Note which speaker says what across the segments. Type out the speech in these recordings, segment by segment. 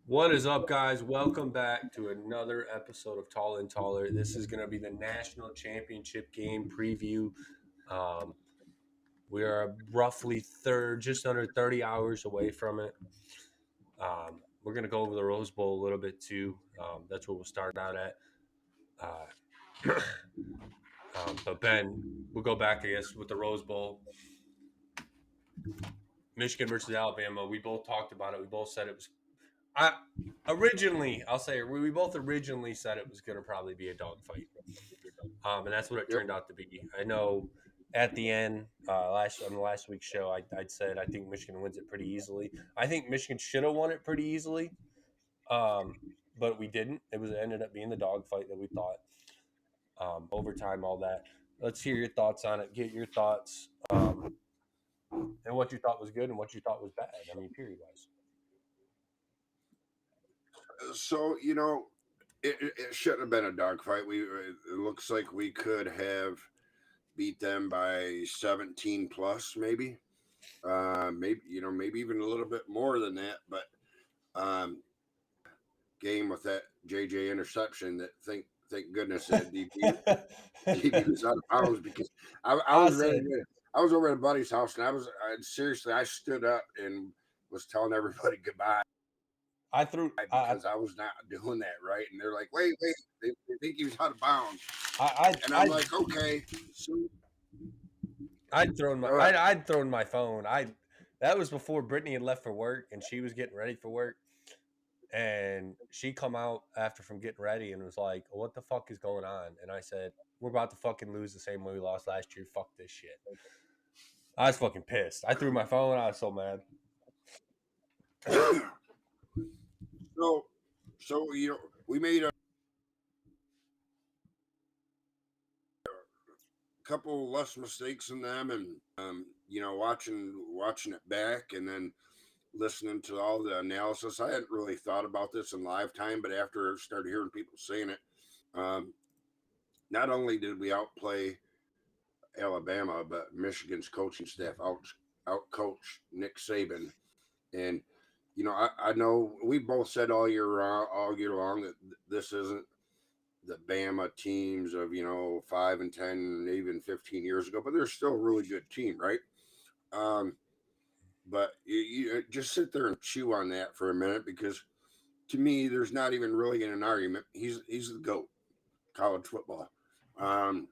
Speaker 1: What is up, guys? Welcome back to another episode of Tall and Taller. This is going to be the national championship game preview. Um, we are roughly just under 30 hours away from it. We're going to go over the Rose Bowl a little bit too. That's what we'll start out at. Uh, but Ben, we'll go back, I guess, with the Rose Bowl. Michigan versus Alabama. We both talked about it. We both said it was. I'll say we both originally said it was going to probably be a dogfight. And that's what it
Speaker 2: Yep.
Speaker 1: turned out to be. I know at the end, on the last week's show, I'd said I think Michigan wins it pretty easily. I think Michigan should have won it pretty easily, um, but we didn't. It ended up being the dogfight that we thought. Overtime, all that. Let's hear your thoughts on it. Get your thoughts, and what you thought was good and what you thought was bad. I mean, period wise.
Speaker 2: So it shouldn't have been a dogfight. It looks like we could have beat them by 17 plus, maybe. Maybe even a little bit more than that. But game with that JJ interception, that thank goodness that DB was out of bounds because I
Speaker 1: I
Speaker 2: was ready
Speaker 1: said
Speaker 2: to. I was over at a buddy's house and I stood up and was telling everybody goodbye
Speaker 1: I threw.
Speaker 2: because I was not doing that right. And they're like, wait, they think he was out of bounds. And I'm
Speaker 1: I
Speaker 2: like, okay. So, go ahead.
Speaker 1: I'd thrown my phone. That was before Brittany had left for work and she was getting ready for work. And she come out after from getting ready and was like, "What the fuck is going on?" And I said, "We're about to fucking lose the same way we lost last year. Fuck this shit." I was fucking pissed. I threw my phone. I was so mad.
Speaker 2: so, we made a couple less mistakes than them, and watching it back, and then listening to all the analysis. I hadn't really thought about this in live time, but after I started hearing people saying it, um, not only did we outplay Alabama, but Michigan's coaching staff outcoached Nick Saban. And I know we both said all year long that this isn't the Bama teams of 5 and 10, even 15 years ago, but they're still a really good team, right? Um, but you just sit there and chew on that for a minute because to me, there's not even really an argument. He's the goat college football. Um,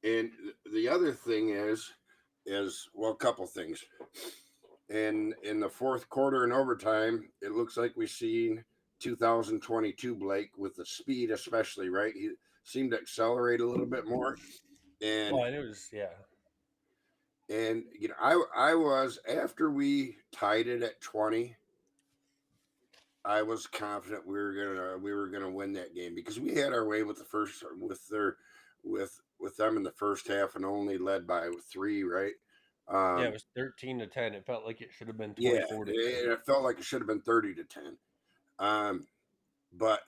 Speaker 2: and the other thing is well, a couple things. And in the fourth quarter and overtime, it looks like we've seen 2022 Blake with the speed, especially, right? He seemed to accelerate a little bit more.
Speaker 1: Oh,
Speaker 2: And
Speaker 1: and it was
Speaker 2: I was after we tied it at 20, I was confident we were gonna win that game because we had our way with the first with them in the first half and only led by three, right?
Speaker 1: It
Speaker 2: Um,
Speaker 1: was 13-10. It felt like it should have been
Speaker 2: yeah,
Speaker 1: 24-10.
Speaker 2: it felt like it should have been 30-10. Um, but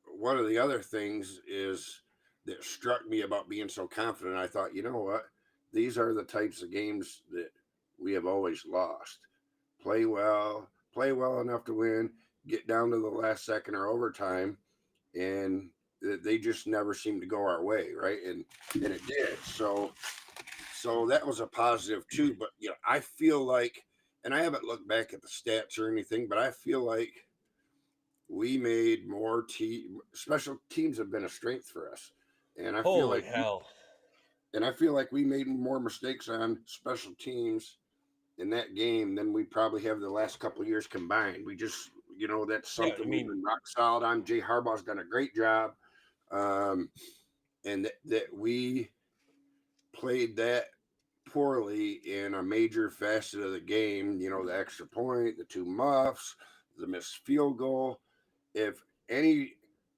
Speaker 2: one of the other things is that struck me about being so confident. I thought, you know what? These are the types of games that we have always lost. Play well enough to win, get down to the last second or overtime, and they just never seem to go our way, right? And it did. So that was a positive too. But I feel like, and I haven't looked back at the stats or anything, but I feel like we made more special teams have been a strength for us, and I feel
Speaker 1: Holy
Speaker 2: like
Speaker 1: hell!
Speaker 2: we made more mistakes on special teams in that game than we probably have the last couple of years combined. We just that's
Speaker 1: Yeah, I
Speaker 2: something we've
Speaker 1: mean,
Speaker 2: been rock solid on. Jay Harbaugh's done a great job, um, and that we played that poorly in a major facet of the game. The extra point, the two muffs, the missed field goal. If any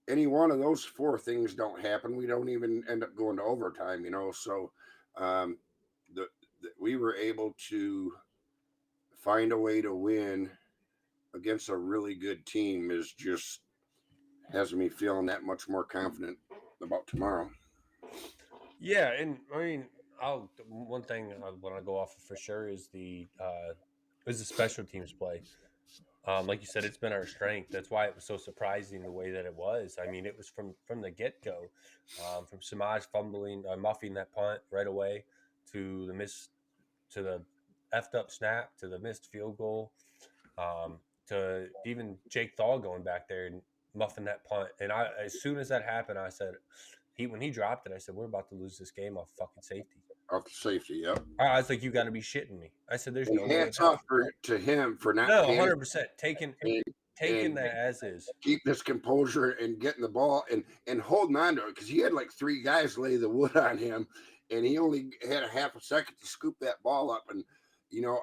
Speaker 2: one of those four things don't happen, we don't even end up going to overtime. So um, we were able to find a way to win against a really good team is just has me feeling that much more confident about tomorrow.
Speaker 1: yeah, and I mean, one thing I want to go off of for sure is the special teams play. Like you said, it's been our strength. That's why it was so surprising the way that it was. I mean, it was from the get go, from Samaj fumbling, muffing that punt right away, to the miss, to the effed up snap, to the missed field goal, um, to even Jake Thal going back there and muffing that punt. And as soon as that happened, I said, when he dropped it, I said, we're about to lose this game off fucking safety.
Speaker 2: Off the safety. Yep.
Speaker 1: I was like, you got to be shitting me. I said, there's
Speaker 2: And
Speaker 1: no way in
Speaker 2: hats
Speaker 1: hell.
Speaker 2: off to him for not
Speaker 1: No,
Speaker 2: panicking
Speaker 1: 100%
Speaker 2: and,
Speaker 1: taking
Speaker 2: and
Speaker 1: that as is.
Speaker 2: keeping his composure and getting the ball and holding on to it, because he had like three guys lay the wood on him, and he only had a half a second to scoop that ball up. And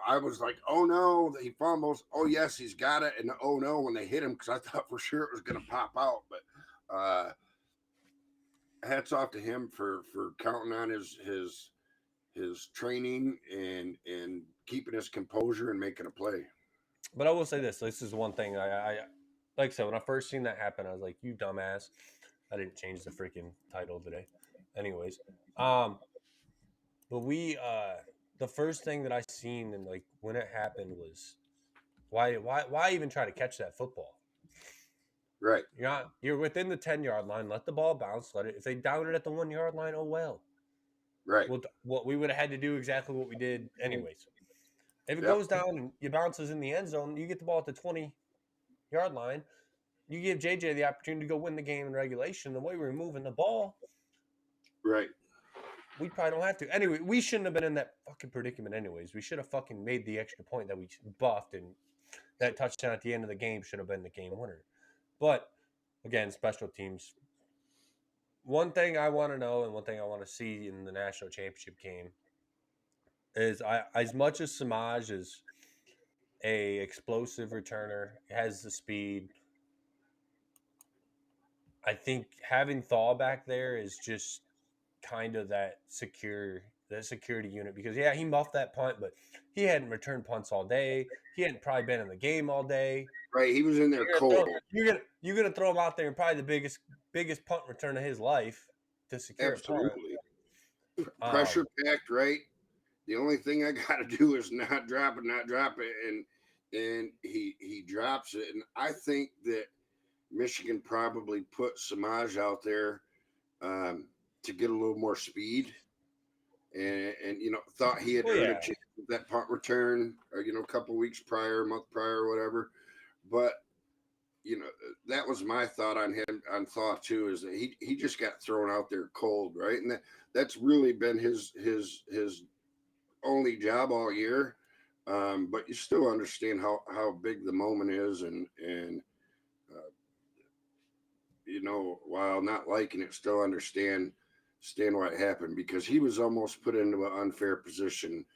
Speaker 2: I was like, oh no, he fumbles. Oh yes, he's got it. And oh no, when they hit him, because I thought for sure it was going to pop out. But hats off to him for counting on his training and keeping his composure and making a play.
Speaker 1: But I will say this: this is one thing I like I said, when I first seen that happen, I was like, "You dumbass!" I didn't change the freaking title today. Anyways, but the first thing that I seen and like when it happened was why even try to catch that football?
Speaker 2: Right.
Speaker 1: You're within the 10-yard line. Let the ball bounce. Let it. If they down it at the 1-yard line, oh well.
Speaker 2: Right.
Speaker 1: Well, what we would have had to do exactly what we did anyways. If it
Speaker 2: Yep.
Speaker 1: goes down and you bounces in the end zone, you get the ball at the 20-yard line. You give JJ the opportunity to go win the game in regulation. The way we were moving the ball,
Speaker 2: Right.
Speaker 1: we probably don't have to. Anyway, we shouldn't have been in that fucking predicament anyways. We should have fucking made the extra point that we buffed, and that touchdown at the end of the game should have been the game winner. But again, special teams. One thing I want to know and one thing I want to see in the national championship game is as much as Samaj is a explosive returner, has the speed. I think having Thaw back there is just kind of that security unit, because he muffed that punt, but he hadn't returned punts all day. He hadn't probably been in the game all day.
Speaker 2: Right. He was in there cold.
Speaker 1: You're gonna throw him out there and probably the biggest punt return of his life to secure a punt.
Speaker 2: Absolutely. Pressure packed, right? The only thing I got to do is not drop it, and he drops it. And I think that Michigan probably put Samaj out there to get a little more speed, and thought he had earned a chance with that punt return, or a couple weeks prior, a month prior, or whatever. But that was my thought on him, on Thought too, is that he just got thrown out there cold, right? And that's really been his only job all year. But you still understand how big the moment is, and while not liking it, still understand what happened, because he was almost put into an unfair position.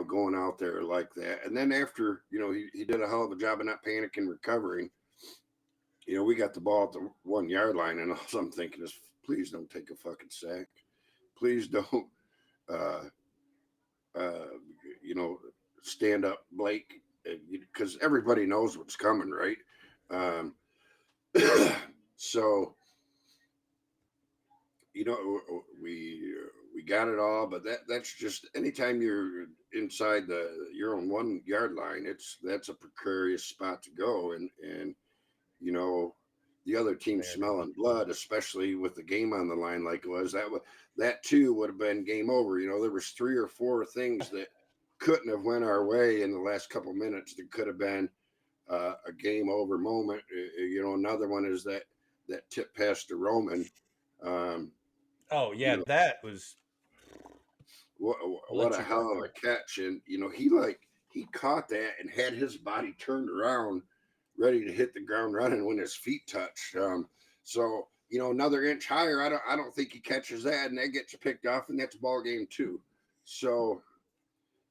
Speaker 2: Going out there like that. And then after, he did a hell of a job of not panicking, recovering. We got the ball at the 1-yard line, and all I'm thinking is, please don't take a fucking sack. Please don't, stand up, Blake, because everybody knows what's coming, right? So, we got it all, but that's just, anytime you're inside your own 1-yard line, that's a precarious spot to go, and the other team smelling blood, especially with the game on the line like it was. That too would have been game over. There was 3 or 4 things that couldn't have went our way in the last couple minutes. That could have been a game over moment. Another one is that tip pass to Roman.
Speaker 1: That was
Speaker 2: what a hell of a catch. And he caught that and had his body turned around, ready to hit the ground running when his feet touched. So another inch higher, I don't think he catches that, and that gets picked off, and that's ball game too. So,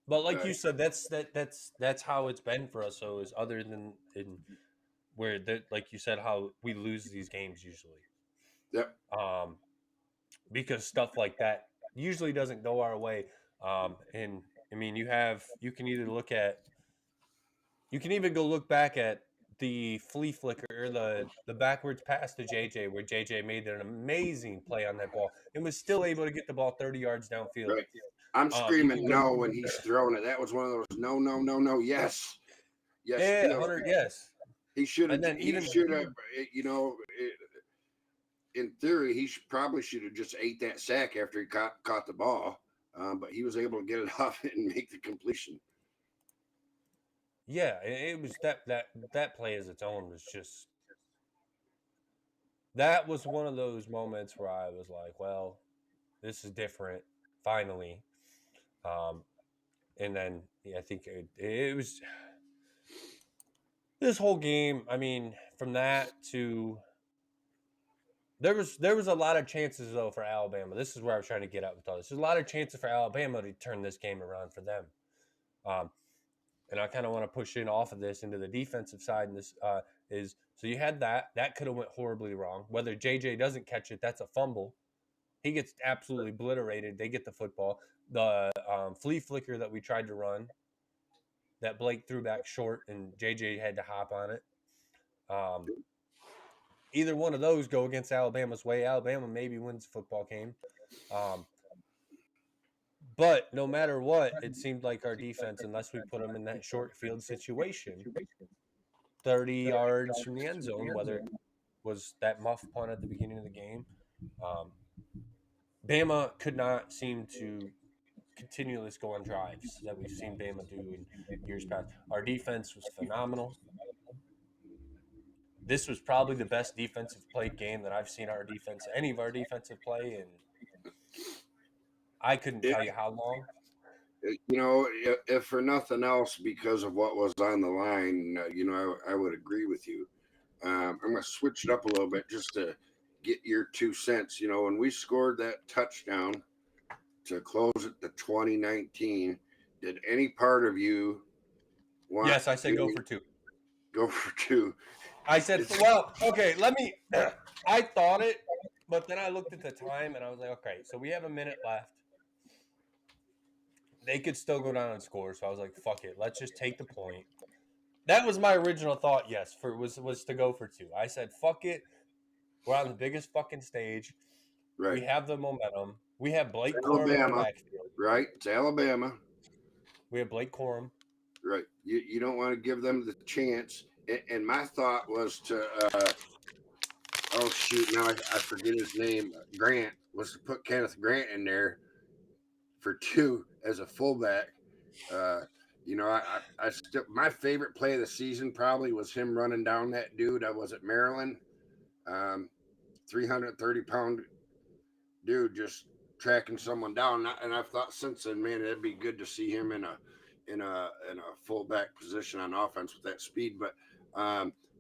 Speaker 1: but like you said, that's how it's been for us. So is other than where like you said, how we lose these games usually.
Speaker 2: Yep.
Speaker 1: Because stuff like that usually doesn't go our way. And I mean, you can even go look back at the flea flicker, the backwards pass to JJ, where JJ made an amazing play on that ball and was still able to get the ball 30 yards downfield.
Speaker 2: Right. I'm screaming no when he's throwing it. That was one of those no, yes. Yes,
Speaker 1: Yeah,
Speaker 2: field.
Speaker 1: 100, yes.
Speaker 2: He should have.
Speaker 1: And then
Speaker 2: He
Speaker 1: even
Speaker 2: should have. In theory, probably should have just ate that sack after he caught the ball. But he was able to get it off and make the completion.
Speaker 1: yeah, it was that play as its own was just that was one of those moments where I was like, well, this is different finally. Um, and then yeah, I think it was this whole game. I mean, from that to there was a lot of chances though for Alabama. This is where I was trying to get at with all this. There's a lot of chances for Alabama to turn this game around for them. Um, and I kind of want to push in off of this into the defensive side. And this is so you had that could have went horribly wrong. Whether JJ doesn't catch it, that's a fumble. He gets absolutely obliterated. They get the football. The flea flicker that we tried to run, that Blake threw back short, and JJ had to hop on it. Either one of those go against Alabama's way. Alabama maybe wins the football game. But no matter what, it seemed like our defense, unless we put them in that short field situation, 30 yards from the end zone, whether it was that muff punt at the beginning of the game, Bama could not seem to continually go on drives that we've seen Bama do in years past. Our defense was phenomenal. This was probably the best defensive played game that I've seen any of our defensive play, and I couldn't
Speaker 2: It,
Speaker 1: tell you how long.
Speaker 2: if for nothing else, because of what was on the line, I would agree with you. I'm going to switch it up a little bit just to get your 2 cents. When we scored that touchdown to close it to 2019, did any part of you want
Speaker 1: Yes, I said go for 2.
Speaker 2: Go for 2?
Speaker 1: I said, well, okay, let me. I thought it, but then I looked at the time and I was like, okay, so we have a minute left. They could still go down and score, so I was like, fuck it, let's just take the point. That was my original thought. Yes, was to go for 2. I said, fuck it, we're on the biggest fucking stage.
Speaker 2: Right.
Speaker 1: We have the momentum. We have Blake Corum
Speaker 2: Alabama,
Speaker 1: in our backfield.
Speaker 2: Right, it's Alabama.
Speaker 1: We have Blake Corum.
Speaker 2: Right, you don't want to give them the chance. And my thought was to, oh shoot, now I forget his name. Grant was to put Kenneth Grant in there for 2 as a fullback. I still, my favorite play of the season probably was him running down that dude. I was at Maryland, 330-pound dude just tracking someone down. And I've thought since then, man, it'd be good to see him in a fullback position on offense with that speed. But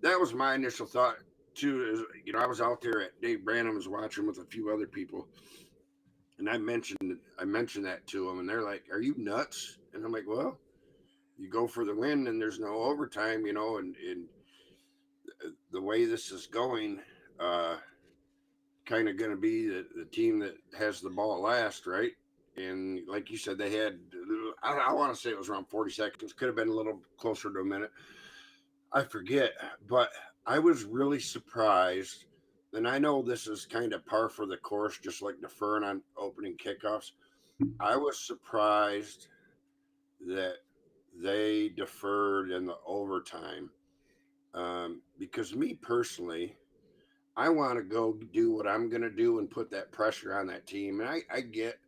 Speaker 2: that was my initial thought too. Is I was out there at Dave Branham was watching with a few other people, and I mentioned that to them, and they're like, "Are you nuts?" And I'm like, "Well, you go for the win, and there's no overtime, and the way this is going, kind of going to be the team that has the ball last, right?" And like you said, they had, I want to say it was around 40 seconds. Could have been a little closer to a minute. I forget, but I was really surprised. And I know this is kind of par for the course, just like deferring on opening kickoffs. I was surprised that they deferred in the overtime, because me personally, I want to go do what I'm going to do and put that pressure on that team. And I get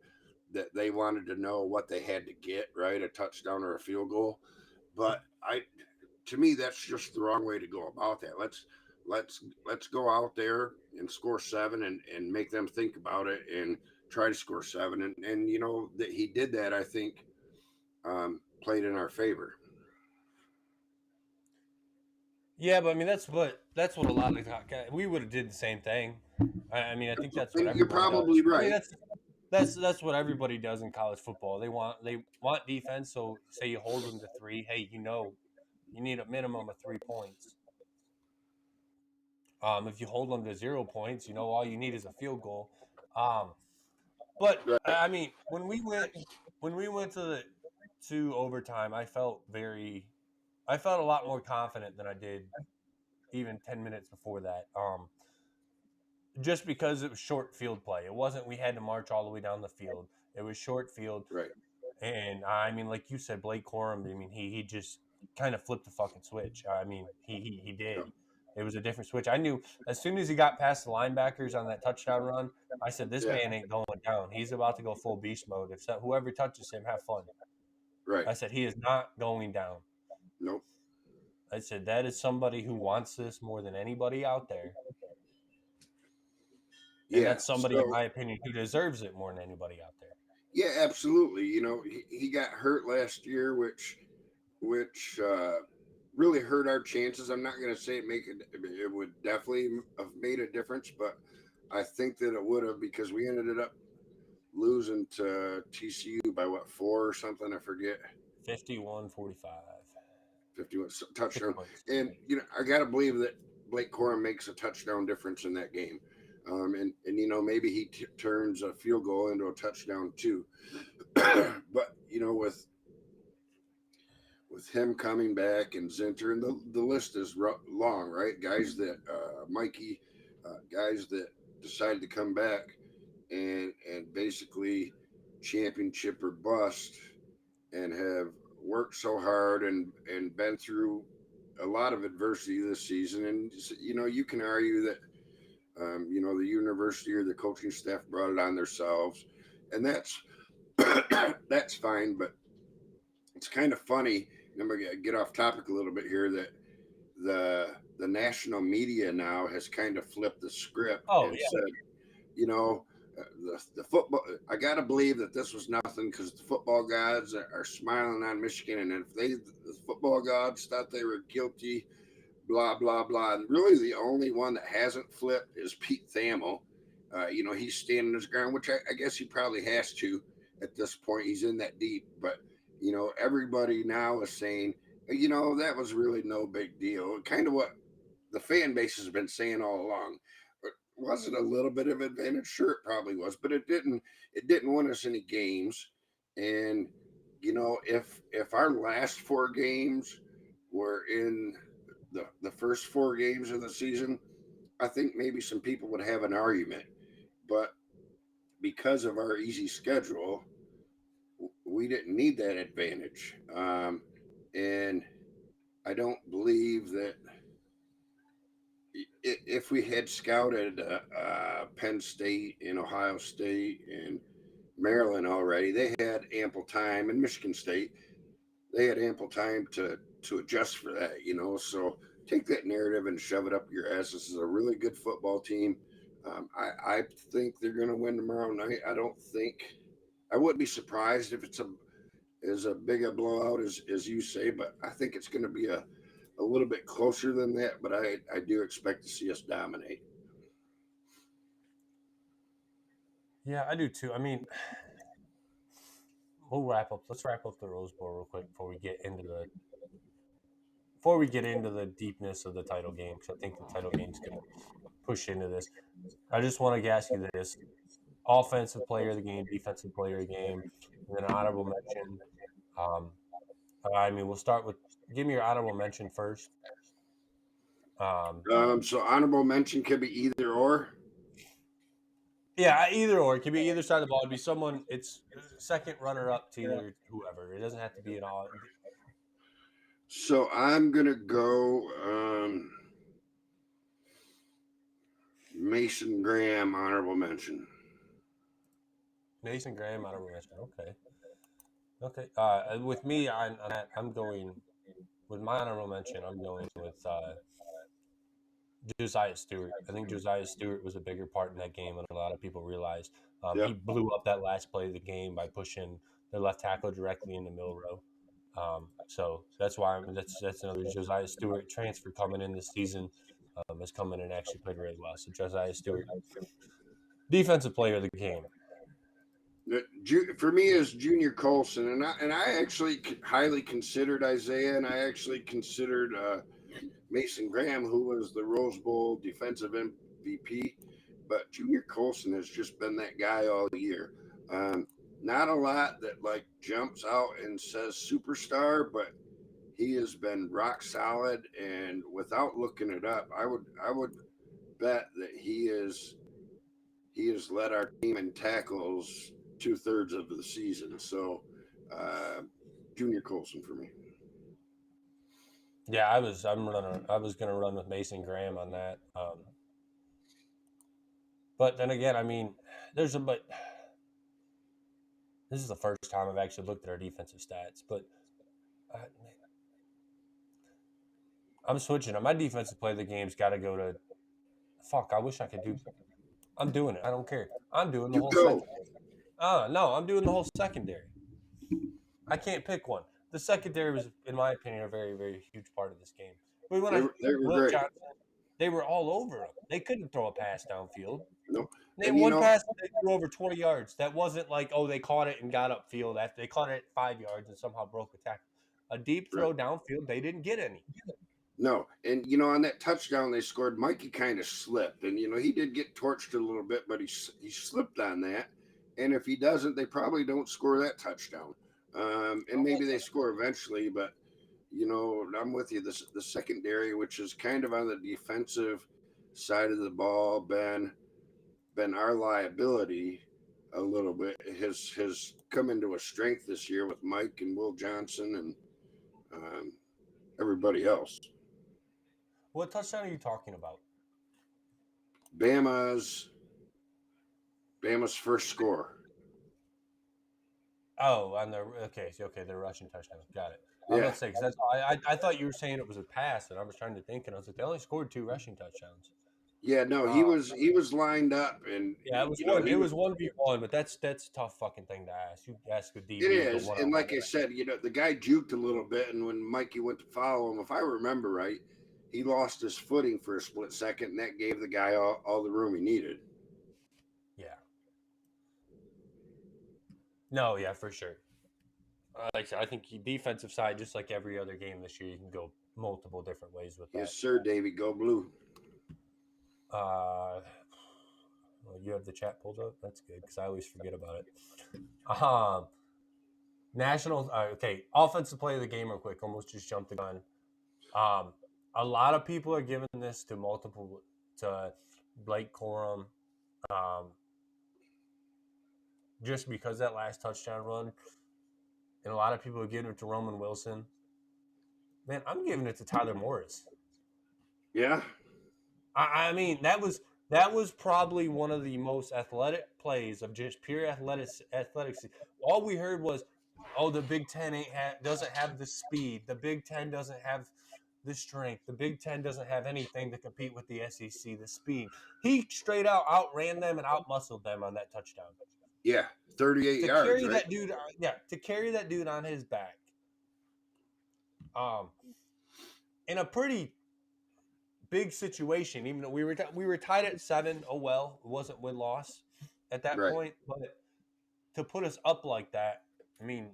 Speaker 2: that they wanted to know what they had to get, right? A touchdown or a field goal. But to me, that's just the wrong way to go about that. Let's go out there and score 7 and make them think about it and try to score 7. And that he did that, I think, played in our favor.
Speaker 1: Yeah, but I mean that's what a lot of we would have did the same thing. I mean I think that's what
Speaker 2: You're
Speaker 1: everyone
Speaker 2: probably
Speaker 1: does.
Speaker 2: right.
Speaker 1: I mean that's what everybody does in college football. They want defense. So say you hold them to 3. Hey, you need a minimum of 3 points. If you hold them to 0 points, all you need is a field goal. But
Speaker 2: Right.
Speaker 1: I mean when we went to overtime, I felt a lot more confident than I did even 10 minutes before that. Just because it was short field play. It wasn't we had to march all the way down the field. It was short field.
Speaker 2: Right.
Speaker 1: And I mean, like you said, Blake Corum, I mean, he just kind of flipped the fucking switch. I mean, he did.
Speaker 2: Yep.
Speaker 1: It was a different switch. I knew as soon as he got past the linebackers on that touchdown run, I said, "This
Speaker 2: Yeah.
Speaker 1: man ain't going down. He's about to go full beast mode. If whoever touches him, have fun."
Speaker 2: Right.
Speaker 1: I said, "He is not going down."
Speaker 2: Nope.
Speaker 1: I said, "That is somebody who wants this more than anybody out there, and
Speaker 2: Yeah.
Speaker 1: that's somebody, in
Speaker 2: So
Speaker 1: my opinion, who deserves it more than anybody out there."
Speaker 2: yeah, absolutely. You know, he got hurt last year, which really hurt our chances. I'm not going to say it would definitely have made a difference, but I think that it would have because we ended up losing to TCU by what 4 or something. I forget.
Speaker 1: 51-45.
Speaker 2: 51
Speaker 1: 6
Speaker 2: touchdown.
Speaker 1: points.
Speaker 2: And you know, I got to believe that Blake Corum makes a touchdown difference in that game. And you know, maybe he turns a field goal into a touchdown too. But you know, with him coming back and Zinter, and the list is long, right? Guys that Mikey, guys that decided to come back and basically championship or bust, and have worked so hard and been through a lot of adversity this season. And you know, you can argue that you know, the university or the coaching staff brought it on themselves, and that's that's fine. But it's kind of funny. I'm gonna get off topic a little bit here. That the national media now has kind of flipped the script
Speaker 1: Oh
Speaker 2: and
Speaker 1: yeah,
Speaker 2: said, you know, the football. I gotta believe that this was nothing because the football gods are smiling on Michigan, and if the football gods thought they were guilty, blah blah blah. And really, the only one that hasn't flipped is Pete Thamel. You know, he's standing his ground, which I guess he probably has to at this point. He's in that deep, but you know, everybody now is saying, you know, that was really no big deal. Kind of what the fan base has been saying all along. But was it a little bit of advantage? Sure, it probably was, but it didn't. It didn't win us any games. And you know, if our last 4 games were in the first 4 games of the season, I think maybe some people would have an argument. But because of our easy schedule, we didn't need that advantage. And I don't believe that if we had scouted Penn State and Ohio State and Maryland already, they had ample time, and Michigan State, they had ample time to adjust for that, you know. So take that narrative and shove it up your ass. This is a really good football team. I think they're going to win tomorrow night. I wouldn't be surprised if it's as a big a blowout as you say, but I think it's going to be a little bit closer than that. But I do expect to see us dominate.
Speaker 1: yeah, I do too. I mean, we'll wrap up. Let's wrap up the Rose Bowl real quick before we get into the deepness of the title game, because I think the title game is going to push into this. I just want to ask you this: offensive player of the game, defensive player of the game, and then an honorable mention. Um, I mean, we'll start with give me your honorable mention first. Um,
Speaker 2: So honorable mention could be either or.
Speaker 1: yeah, either or. It could be either side of the ball. It'd be someone. It's second runner up to either whoever. It doesn't have to be an all.
Speaker 2: So I'm gonna go Mason Graham honorable mention.
Speaker 1: Mason Graham honorable mention. Okay. Okay. With me, on that, I'm going with my honorable mention. I'm going with Josiah Stewart. I think Josiah Stewart was a bigger part in that game than a lot of people realize. He
Speaker 2: Yep.
Speaker 1: blew up that last play of the game by pushing their left tackle directly into Milrow. So that's why that's another Josiah Stewart transfer coming in this season. Has come in and actually played really well. So Josiah Stewart, defensive player of the game.
Speaker 2: For me is Junior Colson, and I actually highly considered Isaiah, and I actually considered Mason Graham, who was the Rose Bowl defensive MVP. But Junior Colson has just been that guy all year. Um, Not a lot that like jumps out and says superstar, but he has been rock solid. And without looking it up, I would bet that he has led our team in tackles 2/3 of the season. So, uh, Junior Colson for me.
Speaker 1: Yeah, I was gonna run with Mason Graham on that. But then again, I mean, but this is the first time I've actually looked at our defensive stats. But uh, I'm switching. My defensive play of the game's got to go to. Fuck, I wish I could do. I'm doing it. I don't care. I'm doing the
Speaker 2: You
Speaker 1: whole
Speaker 2: go.
Speaker 1: secondary. No, I'm doing the whole secondary. I can't pick one. The secondary was, in my opinion, a very, very huge part of this game. But when
Speaker 2: They were
Speaker 1: Will
Speaker 2: great.
Speaker 1: Johnson, they were all over him. They couldn't throw a pass downfield.
Speaker 2: You know,
Speaker 1: Name
Speaker 2: and you
Speaker 1: one
Speaker 2: know,
Speaker 1: pass that they threw over 20 yards. That wasn't like, oh, they caught it and got upfield after they caught it at 5 yards and somehow broke a tackle. A deep
Speaker 2: right.
Speaker 1: throw downfield, they didn't get any.
Speaker 2: No, and on that touchdown they scored, Mikey kind of slipped, and he did get torched a little bit, but he slipped on that. And if he doesn't, they probably don't score that touchdown. And maybe they score eventually, but I'm with you. The secondary, which is kind of on the defensive side of the ball, been our liability a little bit. Has come into a strength this year with Mike and Will Johnson and um, everybody else.
Speaker 1: What touchdown are you talking about?
Speaker 2: Bama's Bama's first score.
Speaker 1: Oh, on the okay, the rushing touchdown. Got it. I was
Speaker 2: Yeah,
Speaker 1: about to say because I thought you were saying it was a pass, and I was trying to think, and I was like, they only scored 2 rushing touchdowns.
Speaker 2: yeah. No,
Speaker 1: Uh,
Speaker 2: he was lined up, and
Speaker 1: yeah,
Speaker 2: he
Speaker 1: it
Speaker 2: was.
Speaker 1: was 1v1, but that's a tough fucking thing to ask. You ask a
Speaker 2: It
Speaker 1: DB to go
Speaker 2: is,
Speaker 1: one on
Speaker 2: and
Speaker 1: one.
Speaker 2: like I said, the guy juked a little bit, and when Mikey went to follow him, if I remember right, he lost his footing for a split second, and that gave the guy all the room he needed.
Speaker 1: Yeah. No, yeah, for sure. Like I said, I think defensive side, just like every other game this year, you can go multiple different ways with
Speaker 2: Yes,
Speaker 1: that.
Speaker 2: sir, Davey. Go blue.
Speaker 1: Well, you have the chat pulled up. That's good because I always forget about it. Nationals. Okay, offensive play of the game, real quick. Almost just jumped the gun. Um, a lot of people are giving this to Blake Corum, um, just because that last touchdown run, and a lot of people are giving it to Roman Wilson. Man, I'm giving it to Tyler Morris.
Speaker 2: Yeah,
Speaker 1: I mean, that was probably one of the most athletic plays of just pure athletics. All we heard was, "Oh, the Big Ten doesn't have the speed. The Big Ten doesn't have the strength. The Big Ten doesn't have anything to compete with the SEC. The speed." He straight out outran them and outmuscled them on that touchdown.
Speaker 2: yeah. 38
Speaker 1: To
Speaker 2: yards,
Speaker 1: carry
Speaker 2: right?
Speaker 1: that dude, to carry that dude on his back, um, in a pretty big situation. Even though we were tied at 7, oh well, it wasn't win loss at that
Speaker 2: Right.
Speaker 1: point. But to put us up like that, I mean,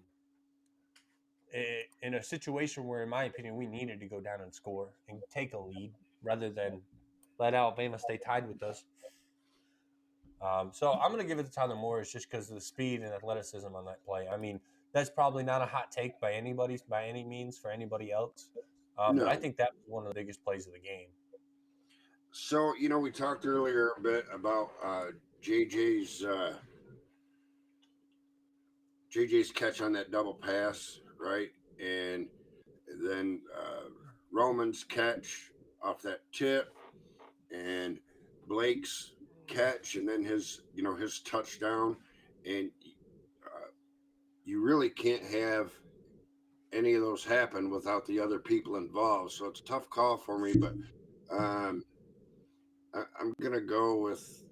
Speaker 1: in a situation where, in my opinion, we needed to go down and score and take a lead rather than let Alabama stay tied with us. So I'm going to give it to Tyler Morris just because of the speed and athleticism on that play. I mean, that's probably not a hot take by any means for anybody else. But I
Speaker 2: No.
Speaker 1: think that was one of the biggest plays of the game.
Speaker 2: So we talked earlier a bit about JJ's JJ's catch on that double pass, right? And then Roman's catch off that tip, and Blake's catch, and then his touchdown, and you really can't have any of those happen without the other people involved. So it's a tough call for me, but um, I'm gonna go with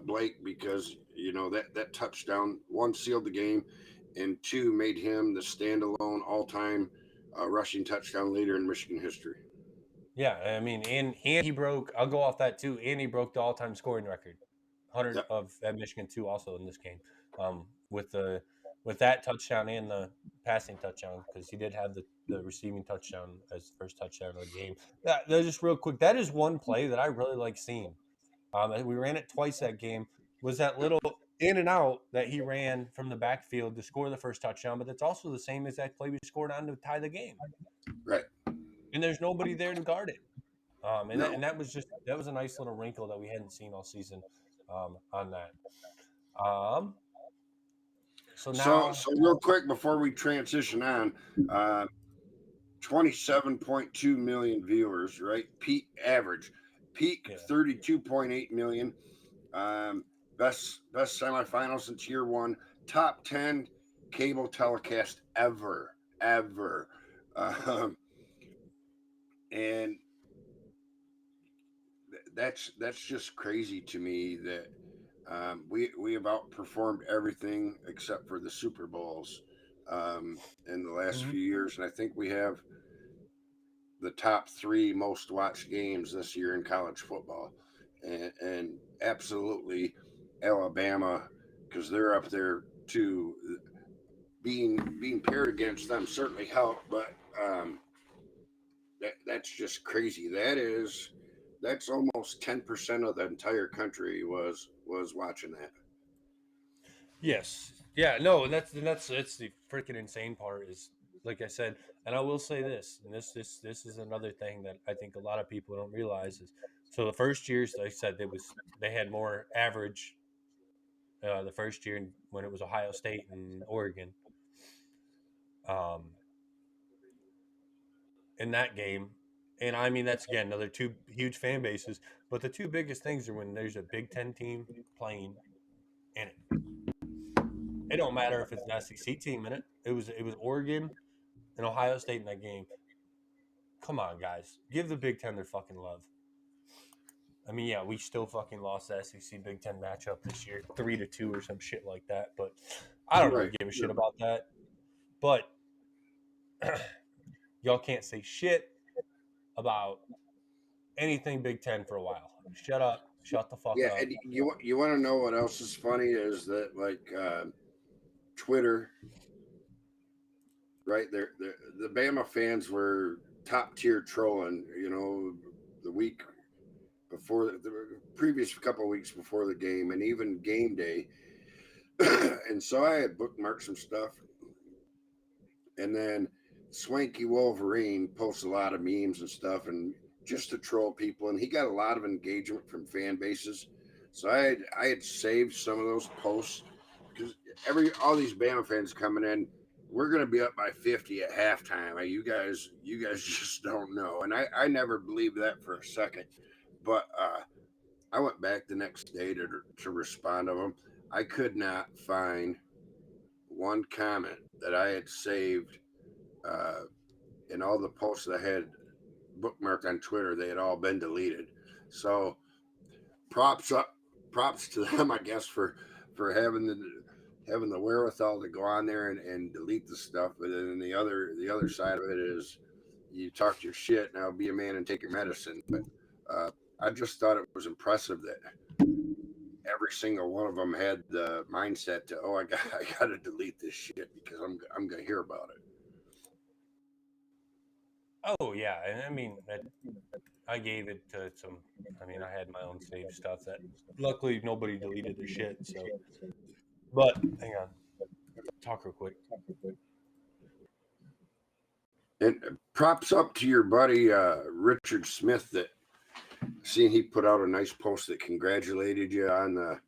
Speaker 2: Blake because that touchdown, one, sealed the game, and two, made him the standalone all-time rushing touchdown leader in Michigan history.
Speaker 1: Yeah, I mean, and he broke. I'll go off that too. And he broke the all-time scoring record, 100
Speaker 2: Yep.
Speaker 1: of at Michigan too. Also in this game, with that touchdown and the passing touchdown because he did have the receiving touchdown as the first touchdown of the game. That just real quick. That is one play that I really like seeing. We ran it twice that game. Was that
Speaker 2: Yep.
Speaker 1: little in and out that he ran from the backfield to score the first touchdown? But that's also the same exact play we scored on to tie the game.
Speaker 2: Right.
Speaker 1: And there's nobody there to guard it.
Speaker 2: No.
Speaker 1: That was a nice little wrinkle that we hadn't seen all season on that. Um, so
Speaker 2: So
Speaker 1: now,
Speaker 2: so real quick before we transition on, uh, 27.2 million viewers, right? Peak average, peak
Speaker 1: Yeah.
Speaker 2: 32.8 million. Best semifinals in tier one, top 10 cable telecast ever. Um, and that's just crazy to me that we have outperformed everything except for the Super Bowls in the last
Speaker 1: Mhm.
Speaker 2: few years, and I think we have the top three most watched games this year in college football, and absolutely Alabama because they're up there too. Being paired against them certainly helped, but that's just crazy. That's almost 10% of the entire country was watching that.
Speaker 1: Yes. Yeah. No. That's the freaking insane part. Is like I said, and I will say this, and this is another thing that I think a lot of people don't realize is so the first years, like I said, they had more average the first year when it was Ohio State and Oregon. Um, in that game. And I mean, that's again another two huge fan bases. But the two biggest things are when there's a Big Ten team playing in it. It don't matter if it's an SEC team in it. It was Oregon and Ohio State in that game. Come on, guys, give the Big Ten their fucking love. I mean, yeah, we still fucking lost the SEC Big Ten matchup this year, 3-2 or some shit like that. But I don't really
Speaker 2: Right.
Speaker 1: give a shit about that. But y'all can't say shit about anything Big Ten for a while. Shut up. Shut the fuck
Speaker 2: Yeah,
Speaker 1: up.
Speaker 2: and you want to know what else is funny is that like Twitter, right? The Bama fans were top tier trolling. The week before the previous couple of weeks before the game, and even game day. And so I had bookmarked some stuff, and then Swanky Wolverine posts a lot of memes and stuff, and just to troll people, and he got a lot of engagement from fan bases. So I had saved some of those posts because all these Bama fans coming in, we're gonna be up by 50 at halftime. You guys just don't know, and I never believed that for a second. But I went back the next day to respond to them. I could not find one comment that I had saved uh, in all the posts that I had bookmarked on Twitter. They had all been deleted. So props up, props to them, I guess, for having the wherewithal to go on there and delete the stuff. But then the other side of it is you talk your shit. Now be a man and take your medicine. But uh, I just thought it was impressive that every single one of them had the mindset to, oh, I got to delete this shit because I'm going to hear about it.
Speaker 1: Oh yeah, and I mean, I gave it to some. I mean, I had my own saved stuff that luckily nobody deleted their shit. So, but hang on, talk real quick.
Speaker 2: And props up to your buddy Richard Smith that seeing he put out a nice post that congratulated you on the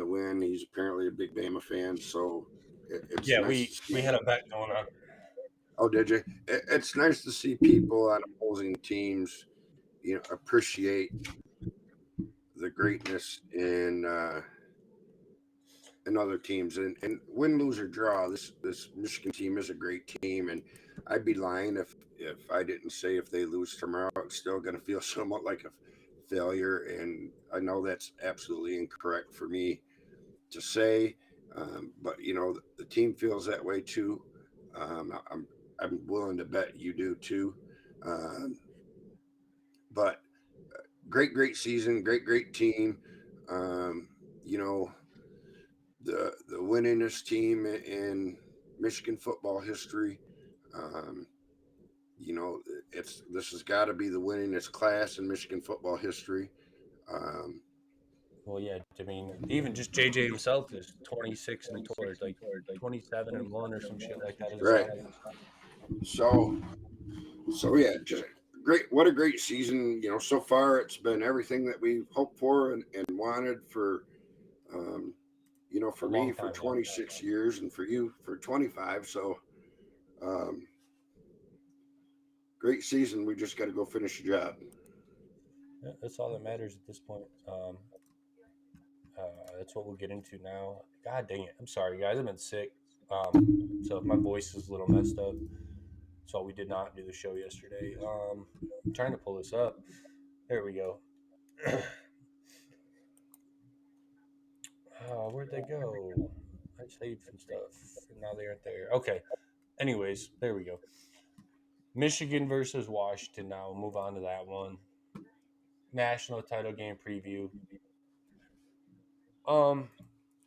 Speaker 2: win. He's apparently a big Bama fan, so it's
Speaker 1: Yeah,
Speaker 2: nice
Speaker 1: we
Speaker 2: to
Speaker 1: we
Speaker 2: see.
Speaker 1: had a bet going on.
Speaker 2: Oh, did you? It's nice to see people on opposing teams, appreciate the greatness in other teams, and win, lose or draw. This Michigan team is a great team, and I'd be lying if I didn't say if they lose tomorrow, it's still going to feel somewhat like a failure. And I know that's absolutely incorrect for me to say, but the team feels that way too. I'm willing to bet you do too. Um, but great season, great team. Um, you know the winningest team in Michigan football history. Um, you know, this has got to be the winningest class in Michigan football history. Um,
Speaker 1: Well, yeah, I mean, even just JJ himself is 26-4, it's like 27-1 or some shit like that as a
Speaker 2: right.
Speaker 1: sophomore.
Speaker 2: So yeah, just great. What a great season. So far it's been everything that we hoped for and wanted um,
Speaker 1: A
Speaker 2: for me
Speaker 1: long
Speaker 2: for
Speaker 1: time, yeah.
Speaker 2: 26 years and for you for 25. So, um, great season. We just got to go finish the job.
Speaker 1: Yeah, that's all that matters at this point. That's what we'll get into now. God dang it! I'm sorry, guys. I've been sick, so if my voice is a little messed up, so we did not do the show yesterday. I'm trying to pull this up. There we go. Where'd they go? I saved some stuff, and now they aren't there. Okay. Anyways, there we go. Michigan versus Washington. Now we'll move on to that one. National title game preview. Um,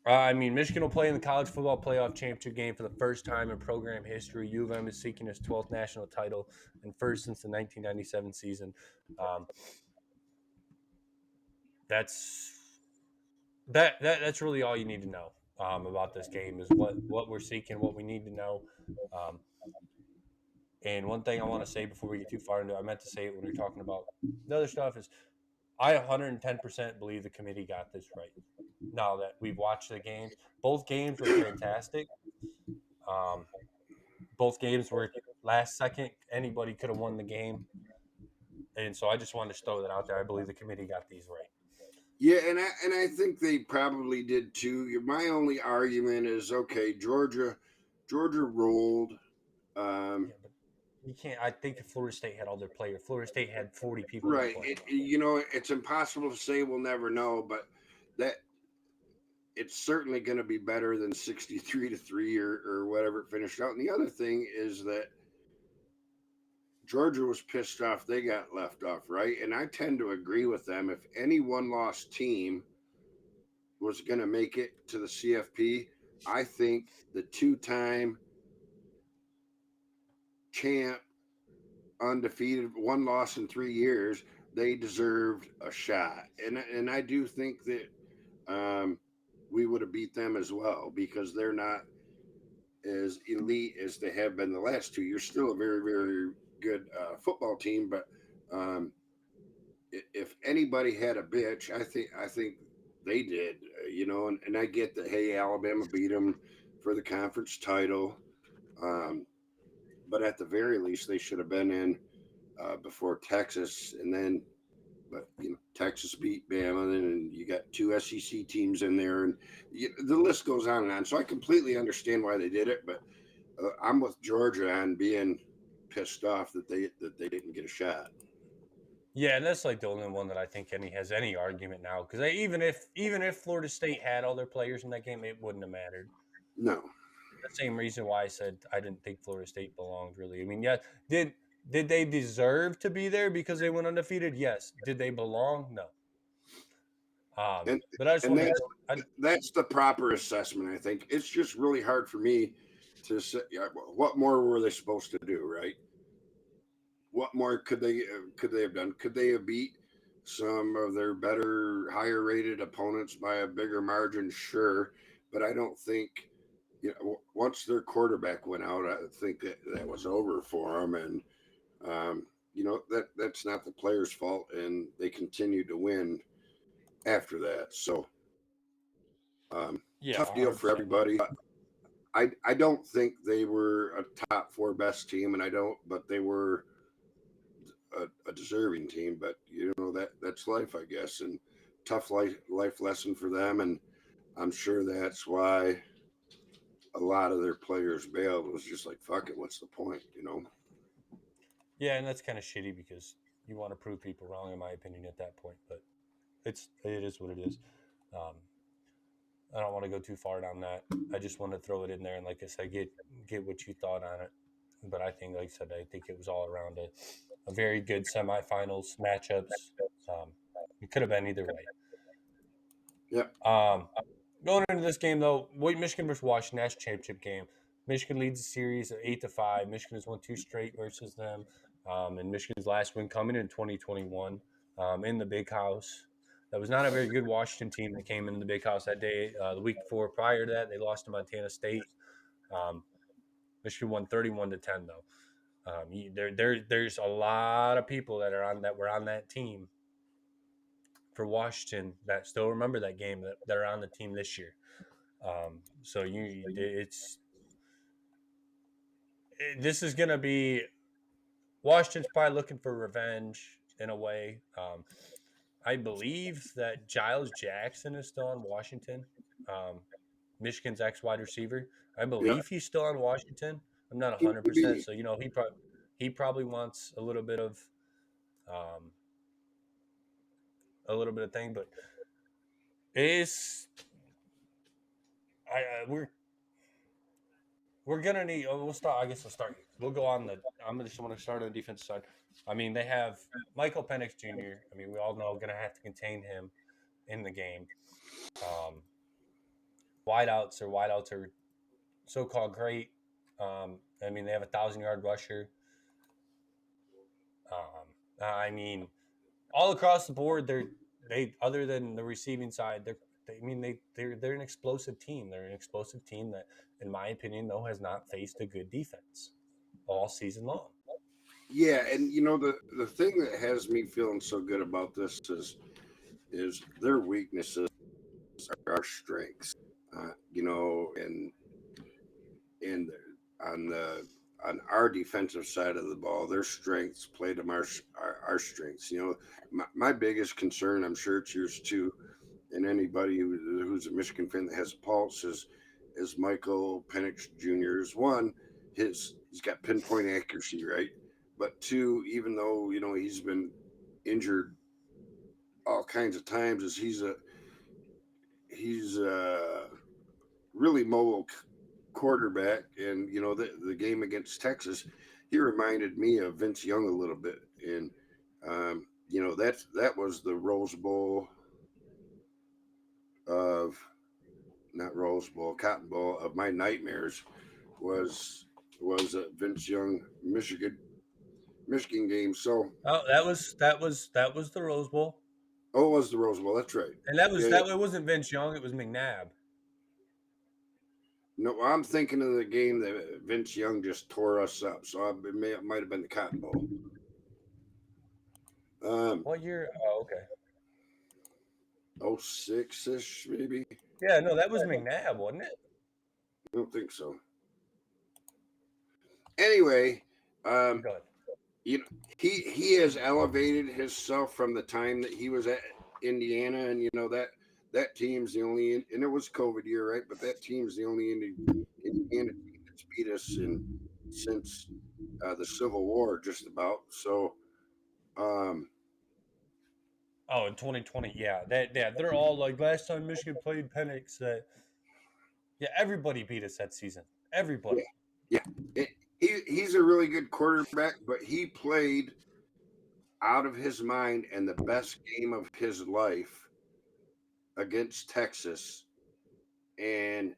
Speaker 1: I mean, Michigan will play in the college football playoff championship game for the first time in program history. U of M is seeking its 12th national title and first since the 1997 season. Um, that's that's really all you need to know about this game is what we're seeking, what we need to know. Um, and one thing I want to say before we get too far into it, I meant to say it when we were talking about the other stuff is I 110% believe the committee got this right. Now that we've watched the games, both games were fantastic. Um, both games were last second. Anybody could have won the game, and so I just wanted to throw that out there. I believe the committee got these right.
Speaker 2: Yeah, and I think they probably did too. My only argument is okay, Georgia rolled. Um,
Speaker 1: Yeah, but you can't. I think if Florida State had all their players, Florida State had 40 people not
Speaker 2: right.
Speaker 1: playing.
Speaker 2: It's impossible to say. We'll never know, but that it's certainly going to be better than 63-3 or whatever it finished out. And the other thing is that Georgia was pissed off they got left off, right? And I tend to agree with them. If any one loss team was going to make it to the CFP, I think the two-time champ, undefeated, one loss in 3 years, they deserved a shot. And I do think that we would have beat them as well because they're not as elite as they have been the last 2 years. Still a very, very good football team, but if anybody had a bitch, I think they did. And I get that. Hey, Alabama beat them for the conference title, um, but at the very least, they should have been in before Texas, and then. But Texas beat Bama, and you got two SEC teams in there, and the list goes on and on. So I completely understand why they did it, but I'm with Georgia on being pissed off that they didn't get a shot.
Speaker 1: Yeah, and that's like the only one that I think any has any argument now because even if Florida State had all their players in that game, it wouldn't have mattered.
Speaker 2: No,
Speaker 1: The same reason why I said I didn't think Florida State belonged. Really, I mean, yeah, did they deserve to be there because they went undefeated? Yes. Did they belong? No.
Speaker 2: and
Speaker 1: But I just
Speaker 2: and
Speaker 1: wanted to.
Speaker 2: that's the proper assessment. I think it's just really hard for me to say what more were they supposed to do, right? What more could they have done? Could they have beat some of their better, higher rated opponents by a bigger margin? Sure, but I don't think once their quarterback went out, I think that was over for them, and that's not the players' fault, and they continued to win after that. So
Speaker 1: Yeah,
Speaker 2: tough deal for
Speaker 1: 100%.
Speaker 2: everybody. I don't think they were a top four best team, and I don't, but they were a deserving team. But that's life, I guess, and tough life lesson for them, and I'm sure that's why a lot of their players bailed. It was just like, fuck it, what's the point?
Speaker 1: Yeah, and that's kind of shitty because you want to prove people wrong, in my opinion, at that point. But it is what it is. Um, I don't want to go too far down that. I just want to throw it in there and, like I said, get what you thought on it. But I think, like I said, I think it was all around a very good semifinals matchups. Um, it could have been either way.
Speaker 2: Yep.
Speaker 1: Going into this game though, Michigan versus Washington national championship game. Michigan leads the series at 8-5. Michigan has won two straight versus them, and Michigan's last win coming in 2021 in the Big House. That was not a very good Washington team that came into the Big House that day. The week before, prior to that, they lost to Montana State. Michigan won 31-10 though. There's a lot of people that were on that team for Washington that still remember that game that are on the team this year. So this is going to be Washington's probably looking for revenge in a way. I believe that Giles Jackson is still on Washington, um, Michigan's ex wide receiver. I
Speaker 2: Yeah,
Speaker 1: believe he's still on Washington. I'm not
Speaker 2: he may
Speaker 1: 100%.
Speaker 2: be.
Speaker 1: So, he probably wants um, a little bit of thing, but it is, we're gonna need. We'll start. I guess we'll start. We'll go on the. I'm just want to start on the defense side. I mean, they have Michael Penix Jr. I mean, we all know going to have to contain him in the game. Um, wideouts are so-called great. I mean, they have 1,000-yard rusher. I mean, all across the board, they other than the receiving side, they're an explosive team. They're an explosive team that, in my opinion, though, has not faced a good defense all season long.
Speaker 2: Yeah, and the thing that has me feeling so good about this is their weaknesses are our strengths. And on the on our defensive side of the ball, their strengths play to our strengths. My biggest concern, I'm sure it's yours too, and anybody who's a Michigan fan that has a pulse is Michael Penix Jr.'s one. He's got pinpoint accuracy, right? But two, even though he's been injured all kinds of times, is he's a really mobile quarterback. And the game against Texas, he reminded me of Vince Young a little bit. And that was the Rose Bowl of not Rose Bowl, Cotton Bowl of my nightmares was a Vince Young Michigan game. So
Speaker 1: Oh, that was the Rose Bowl,
Speaker 2: it was the Rose Bowl. That's right.
Speaker 1: and that was
Speaker 2: Yeah.
Speaker 1: that. It wasn't Vince Young. It was McNabb.
Speaker 2: No, I'm thinking of the game that Vince Young just tore us up. So it might have been the Cotton Bowl.
Speaker 1: What year? Oh, okay.
Speaker 2: 06 ish maybe.
Speaker 1: Yeah, no, that was McNabb, wasn't it?
Speaker 2: I don't think so. Anyway,
Speaker 1: Go ahead.
Speaker 2: you know, he has elevated himself from the time that he was at Indiana, and that team's the only, and it was COVID year, right? But that team's the only Indiana team that's beat us since the Civil War, just about. So, um,
Speaker 1: Oh, in 2020, yeah, they're all like last time Michigan played Penix. Yeah, everybody beat us that season.
Speaker 2: yeah,
Speaker 1: Everybody.
Speaker 2: yeah. He's a really good quarterback, but he played out of his mind and the best game of his life against Texas. And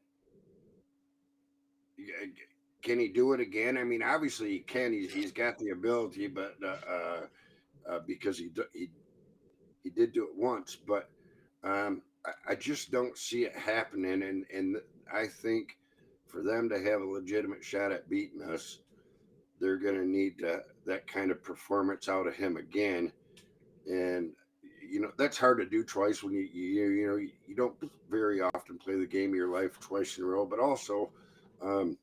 Speaker 2: can he do it again? I mean, obviously he can. He's got the ability, but because he did do it once, but I just don't see it happening. And I think for them to have a legitimate shot at beating us, they're going to need that kind of performance out of him again. And that's hard to do twice when you don't very often play the game of your life twice in a row. But also, um,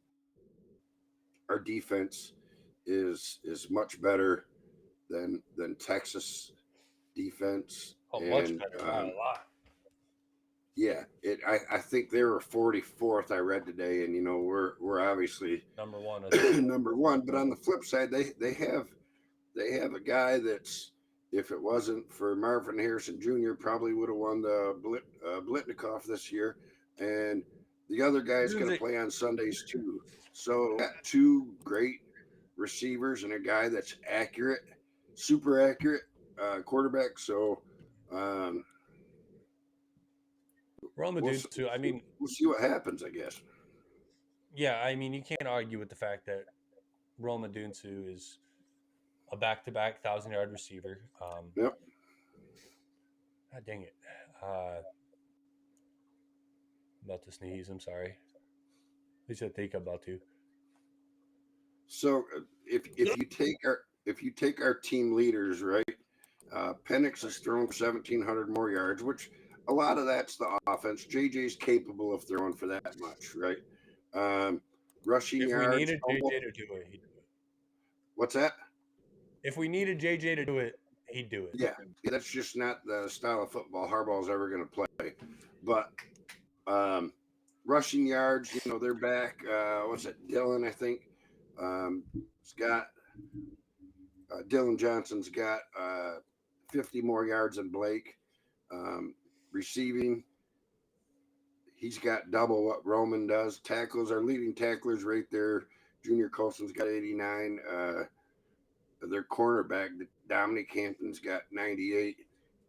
Speaker 2: our defense is much better than Texas defense.
Speaker 1: Oh, much
Speaker 2: And
Speaker 1: better by a lot.
Speaker 2: yeah, I think they were 44th. I read today, and we're obviously
Speaker 1: Number one.
Speaker 2: number one. But on the flip side, they have a guy that's, if it wasn't for Marvin Harrison Jr., probably would have won the Blitnikoff this year. And the other guy's going to play on Sundays too. So two great receivers and a guy that's accurate, super accurate quarterback. So
Speaker 1: Roma
Speaker 2: we'll,
Speaker 1: dudes too. I mean,
Speaker 2: we'll see what happens, I guess.
Speaker 1: yeah, I mean, you can't argue with the fact that Roma Dunsu is a back-to-back 1,000-yard receiver.
Speaker 2: Yep.
Speaker 1: God dang it. About to sneeze. I'm sorry. At least I think I'm about to.
Speaker 2: So if you take our team leaders, right? Penix has thrown 1,700 more yards, which a lot of that's the offense. JJ's capable of throwing for that much, right? Rushing
Speaker 1: If we
Speaker 2: yards.
Speaker 1: needed JJ to do it, he'd do it.
Speaker 2: What's that?
Speaker 1: if we needed JJ to do it, he'd do it.
Speaker 2: Yeah, that's just not the style of football Harbaugh's ever going to play. But rushing yards, they're back. What's it, Dylan? I think it's got Dylan Johnson's got 50 more yards than Blake. Receiving, he's got double what Roman does. Tackles, our leading tacklers right there. Junior Colson's got 89. Their cornerback, Dominic Hampton's got 98.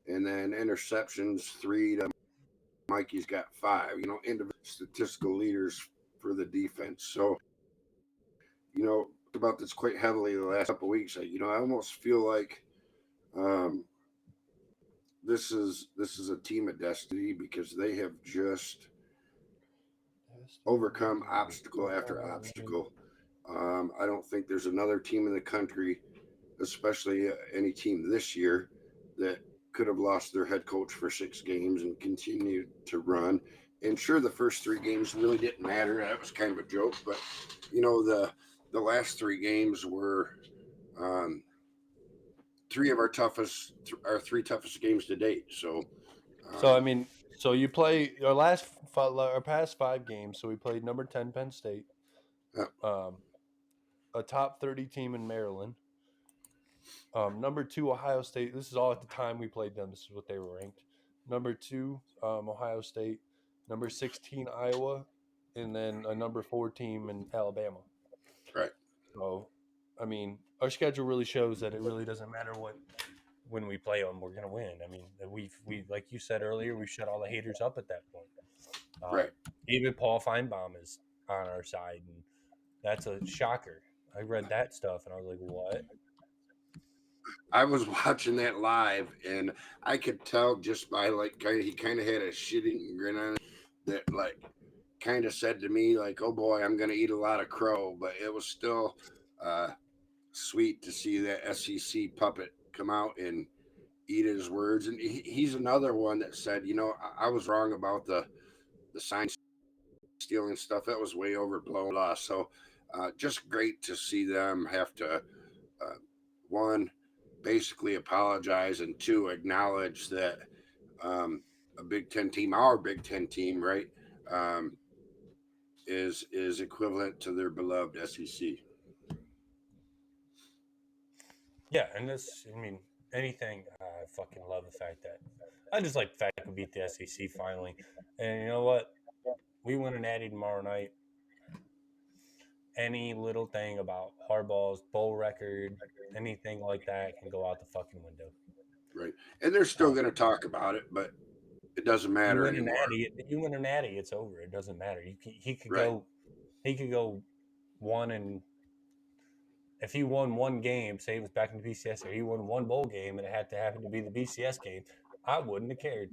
Speaker 2: And then interceptions, 3 to Mikey's got 5. Individual statistical leaders for the defense. So, about this quite heavily the last couple of weeks. I almost feel like this is a team of destiny because they have just overcome obstacle after obstacle. I don't think there's another team in the country, especially any team this year, that could have lost their head coach for 6 games and continued to run. And sure, the first 3 games really didn't matter. That was kind of a joke, but the last 3 games were 3 of our 3 toughest games to date. So
Speaker 1: I mean, so you play our past 5 games. So we played number 10 Penn State, a top 30 team in Maryland, number 2 Ohio State. This is all at the time we played them. This is what they were ranked. Number 2 Ohio State, number 16 Iowa, and then a number 4 team in Alabama.
Speaker 2: Right.
Speaker 1: So, I mean, our schedule really shows that it really doesn't matter when we play them, we're gonna win. I mean, we like you said earlier, we shut all the haters up at that point.
Speaker 2: Right.
Speaker 1: Even Paul Feinbaum is on our side, and that's a shocker. I read that stuff, and I was like, "What?"
Speaker 2: I was watching that live, and I could tell just by he kind of had a shitty grin on it that kind of said to me "Oh boy, I'm gonna eat a lot of crow," but it was still sweet to see that SEC puppet come out and eat his words. And he's another one that said, I was wrong about the sign stealing stuff. That was way overblown. So just great to see them have to, one, basically apologize, and 2, acknowledge that a Big Ten team, our Big Ten team, right, is equivalent to their beloved SEC.
Speaker 1: Yeah, and anything. I fucking love the fact that I just like the fact we beat the SEC finally. And you know what? We win a natty tomorrow night. Any little thing about Harbaugh's bowl record, anything like that, can go out the fucking window.
Speaker 2: Right, and they're still going to talk about it, but it doesn't matter anymore.
Speaker 1: You win a natty, it's over. It doesn't matter. He could go. He could go 1 and if he won 1 game, say it was back in the BCS, or he won 1 bowl game and it had to happen to be the BCS game, I wouldn't have cared.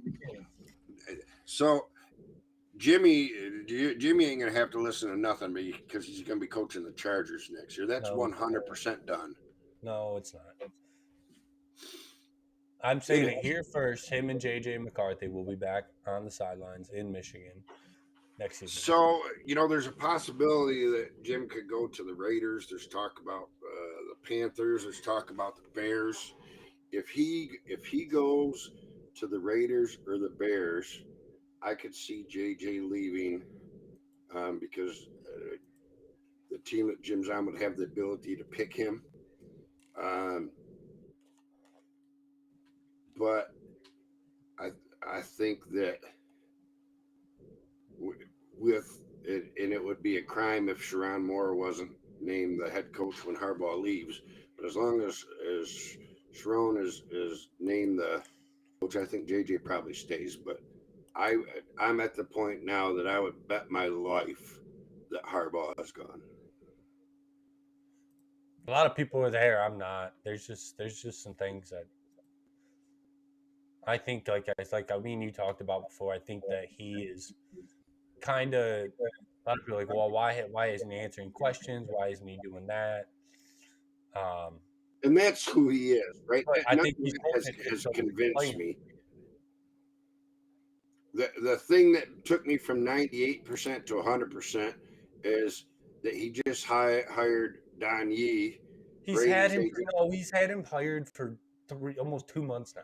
Speaker 2: So Jimmy ain't gonna have to listen to nothing because he's gonna be coaching the Chargers next year. That's 100% done.
Speaker 1: No, it's not. I'm saying it here first. Him and JJ McCarthy will be back on the sidelines in Michigan next season.
Speaker 2: So there's a possibility that Jim could go to the Raiders. There's talk about the Panthers. There's talk about the Bears. If he goes to the Raiders or the Bears, I could see JJ leaving because the team that Jim's on would have the ability to pick him. But I think that with it, and it would be a crime if Sherrone Moore wasn't named the head coach when Harbaugh leaves. But as long as Sherrone is named the coach, I think JJ probably stays. But I'm at the point now that I would bet my life that Harbaugh is gone.
Speaker 1: A lot of people are there. I'm not. There's just some things that I think, like you talked about before. I think that he is kind of. A lot of people are like, well, why isn't he answering questions? Why isn't he doing that?
Speaker 2: And that's who he is, right?
Speaker 1: I think he
Speaker 2: has convinced me. The thing that took me from 98% to 100% is that he just hired Don Yee.
Speaker 1: He's had
Speaker 2: Brady's
Speaker 1: him.
Speaker 2: agent.
Speaker 1: No, he's had him hired for almost 2 months now.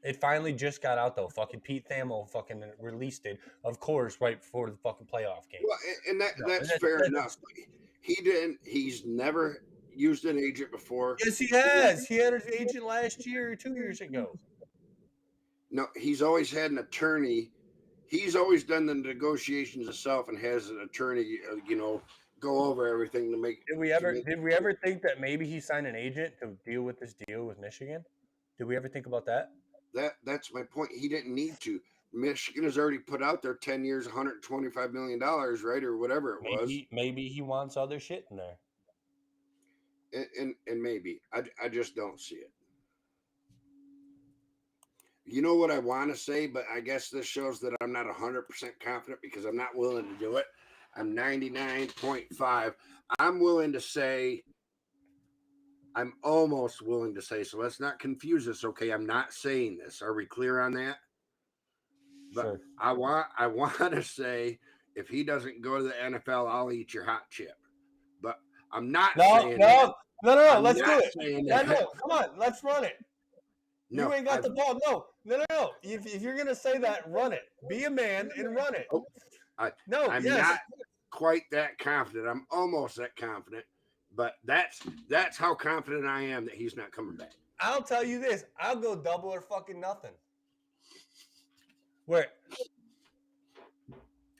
Speaker 1: It finally just got out though. Fucking Pete Thamel fucking released it, of course, right before the fucking playoff game.
Speaker 2: Well, and
Speaker 1: No,
Speaker 2: that's fair enough. He didn't. He's never used an agent before.
Speaker 1: yes, he has. He had an agent last year or 2 years ago.
Speaker 2: No, he's always had an attorney. He's always done the negotiations himself and has an attorney, go over everything to make.
Speaker 1: Did we ever think that maybe he signed an agent to deal with this deal with Michigan? Did we ever think about that?
Speaker 2: That's my point. He didn't need to. Michigan has already put out their 10 years, $125 million, right, or whatever it was.
Speaker 1: Maybe he wants other shit in there.
Speaker 2: And maybe I just don't see it. You know what I want to say, but I guess this shows that I'm not 100% confident because I'm not willing to do it. I'm 99.5. I'm willing to say, I'm almost willing to say, so let's not confuse this, okay? I'm not saying this. Are we clear on that? But
Speaker 1: Sure.
Speaker 2: I want to say, if he doesn't go to the NFL, I'll eat your hot chip. But I'm not saying
Speaker 1: no.
Speaker 2: I'm
Speaker 1: Let's
Speaker 2: not
Speaker 1: do it. No, come on, let's run it.
Speaker 2: No,
Speaker 1: you ain't got the ball. No. If you're gonna say that, run it. Be a man and run it.
Speaker 2: I'm not quite that confident. I'm almost that confident, but that's how confident I am that he's not coming back.
Speaker 1: I'll tell you this: I'll go double or fucking nothing. Where?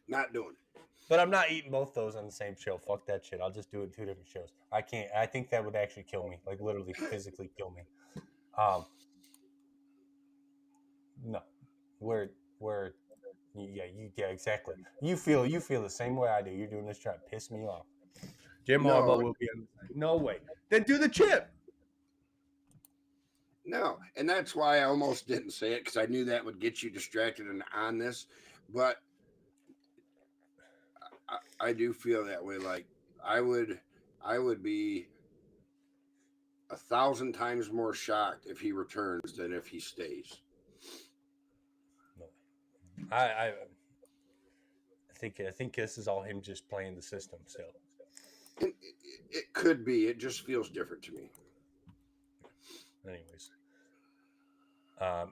Speaker 2: Not doing it.
Speaker 1: But I'm not eating both those on the same show. Fuck that shit. I'll just do it in 2 different shows. I can't. I think that would actually kill me, like literally physically kill me. No, yeah, exactly. You feel the same way I do. You're doing this trying to piss me off. Jim Harbaugh will be on the side. No way. Then do the chip.
Speaker 2: No, and that's why I almost didn't say it because I knew that would get you distracted and on this. But I do feel that way. Like I would be 1,000 times more shocked if he returns than if he stays.
Speaker 1: No. I think this is all him just playing the system still.
Speaker 2: It could be. It just feels different to me.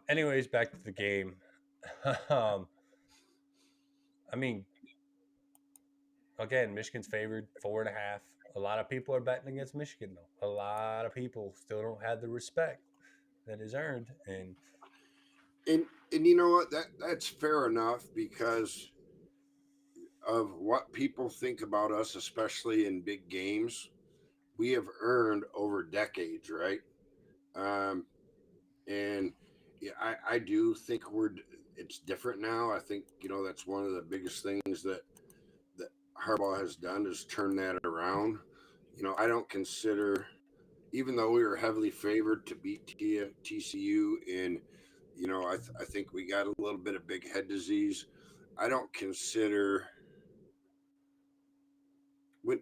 Speaker 1: Anyways, back to the game. I mean, again, Michigan's favored 4.5. A lot of people are betting against Michigan, though. A lot of people still don't have the respect that is earned, and
Speaker 2: you know what? That's fair enough because of what people think about us, especially in big games. We have earned over decades, right? And yeah, I do think it's different now. I think that's one of the biggest things that Harbaugh has done is turn that around. I don't consider, even though we were heavily favored to beat TCU in, I think we got a little bit of big head disease. I don't consider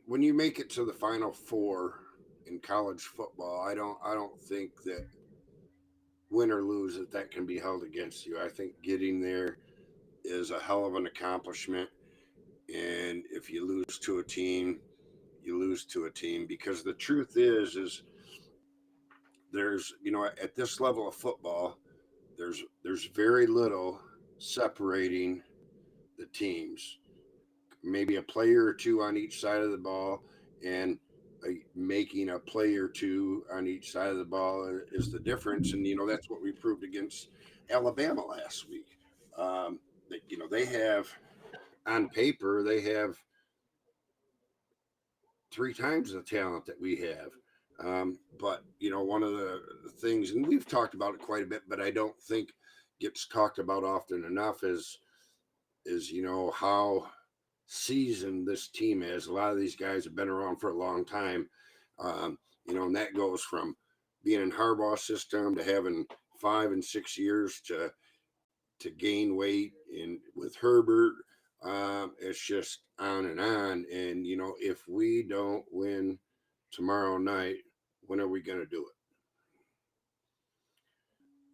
Speaker 2: when you make it to the Final Four in college football, I don't think that win or lose that can be held against you. I think getting there is a hell of an accomplishment. And if you lose to a team, you lose to a team because the truth is there's, at this level of football, there's very little separating the teams. Maybe a player or two on each side of the ball, and making a play or two on each side of the ball is the difference. And that's what we proved against Alabama last week. They have, on paper, they have 3 times the talent that we have. But one of the things, and we've talked about it quite a bit, but I don't think gets talked about often enough is how seasoned this team is. A lot of these guys have been around for a long time. And that goes from being in Harbaugh's system to having 5 and 6 years to gain weight, and with Herbert, it's just on and on. And if we don't win tomorrow night, when are we going to do it?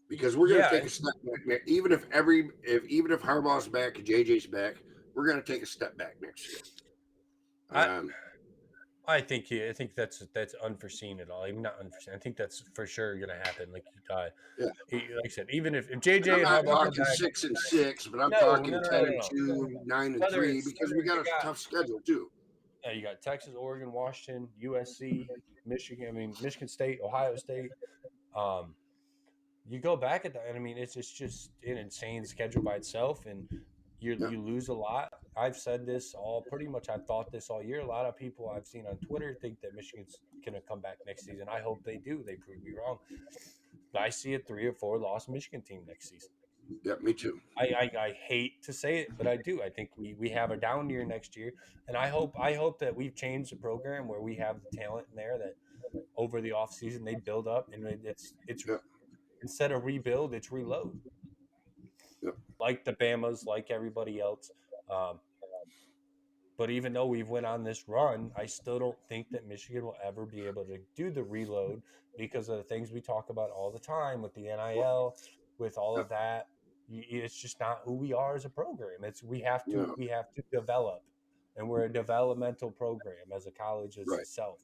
Speaker 2: Because we're going to take a step back. Even if Harbaugh's back, JJ's back, we're going to take a step back next year.
Speaker 1: I think that's unforeseen at all. I mean, not unforeseen. I think that's for sure going to happen.
Speaker 2: Yeah.
Speaker 1: Like I said, even if
Speaker 2: And I'm
Speaker 1: JJ and
Speaker 2: not
Speaker 1: Harbaugh come
Speaker 2: talking
Speaker 1: back,
Speaker 2: 6-6, but I'm
Speaker 1: no, no,
Speaker 2: talking
Speaker 1: no, no, no,
Speaker 2: 10-2,
Speaker 1: no.
Speaker 2: 9-3,
Speaker 1: Whether it's
Speaker 2: because we got
Speaker 1: you
Speaker 2: a
Speaker 1: got
Speaker 2: tough schedule too.
Speaker 1: yeah, you got Texas, Oregon, Washington, USC, Michigan. I mean, Michigan State, Ohio State. Um, you go back at that, and I mean, it's just an insane schedule by itself, and
Speaker 2: Yeah.
Speaker 1: you lose a lot. I've said this all pretty much. I've thought this all year. A lot of people I've seen on Twitter think that Michigan's going to come back next season. I hope they do. They prove me wrong. But I see a 3 or 4 loss Michigan team next season.
Speaker 2: Yeah, me too.
Speaker 1: I hate to say it, but I do. I think we have a down year next year, and I hope that we've changed the program where we have the talent in there that over the offseason they build up, and it's
Speaker 2: Yeah.
Speaker 1: instead of rebuild, it's reload.
Speaker 2: Yeah.
Speaker 1: Like the Bamas, like everybody else. Um, but even though we've went on this run, I still don't think that Michigan will ever be able to do the reload because of the things we talk about all the time with the NIL, with all
Speaker 2: Yeah.
Speaker 1: of that. It's just not who we are as a program. It's
Speaker 2: Yeah.
Speaker 1: we have to develop, and we're a developmental program as a college as
Speaker 2: Right.
Speaker 1: itself.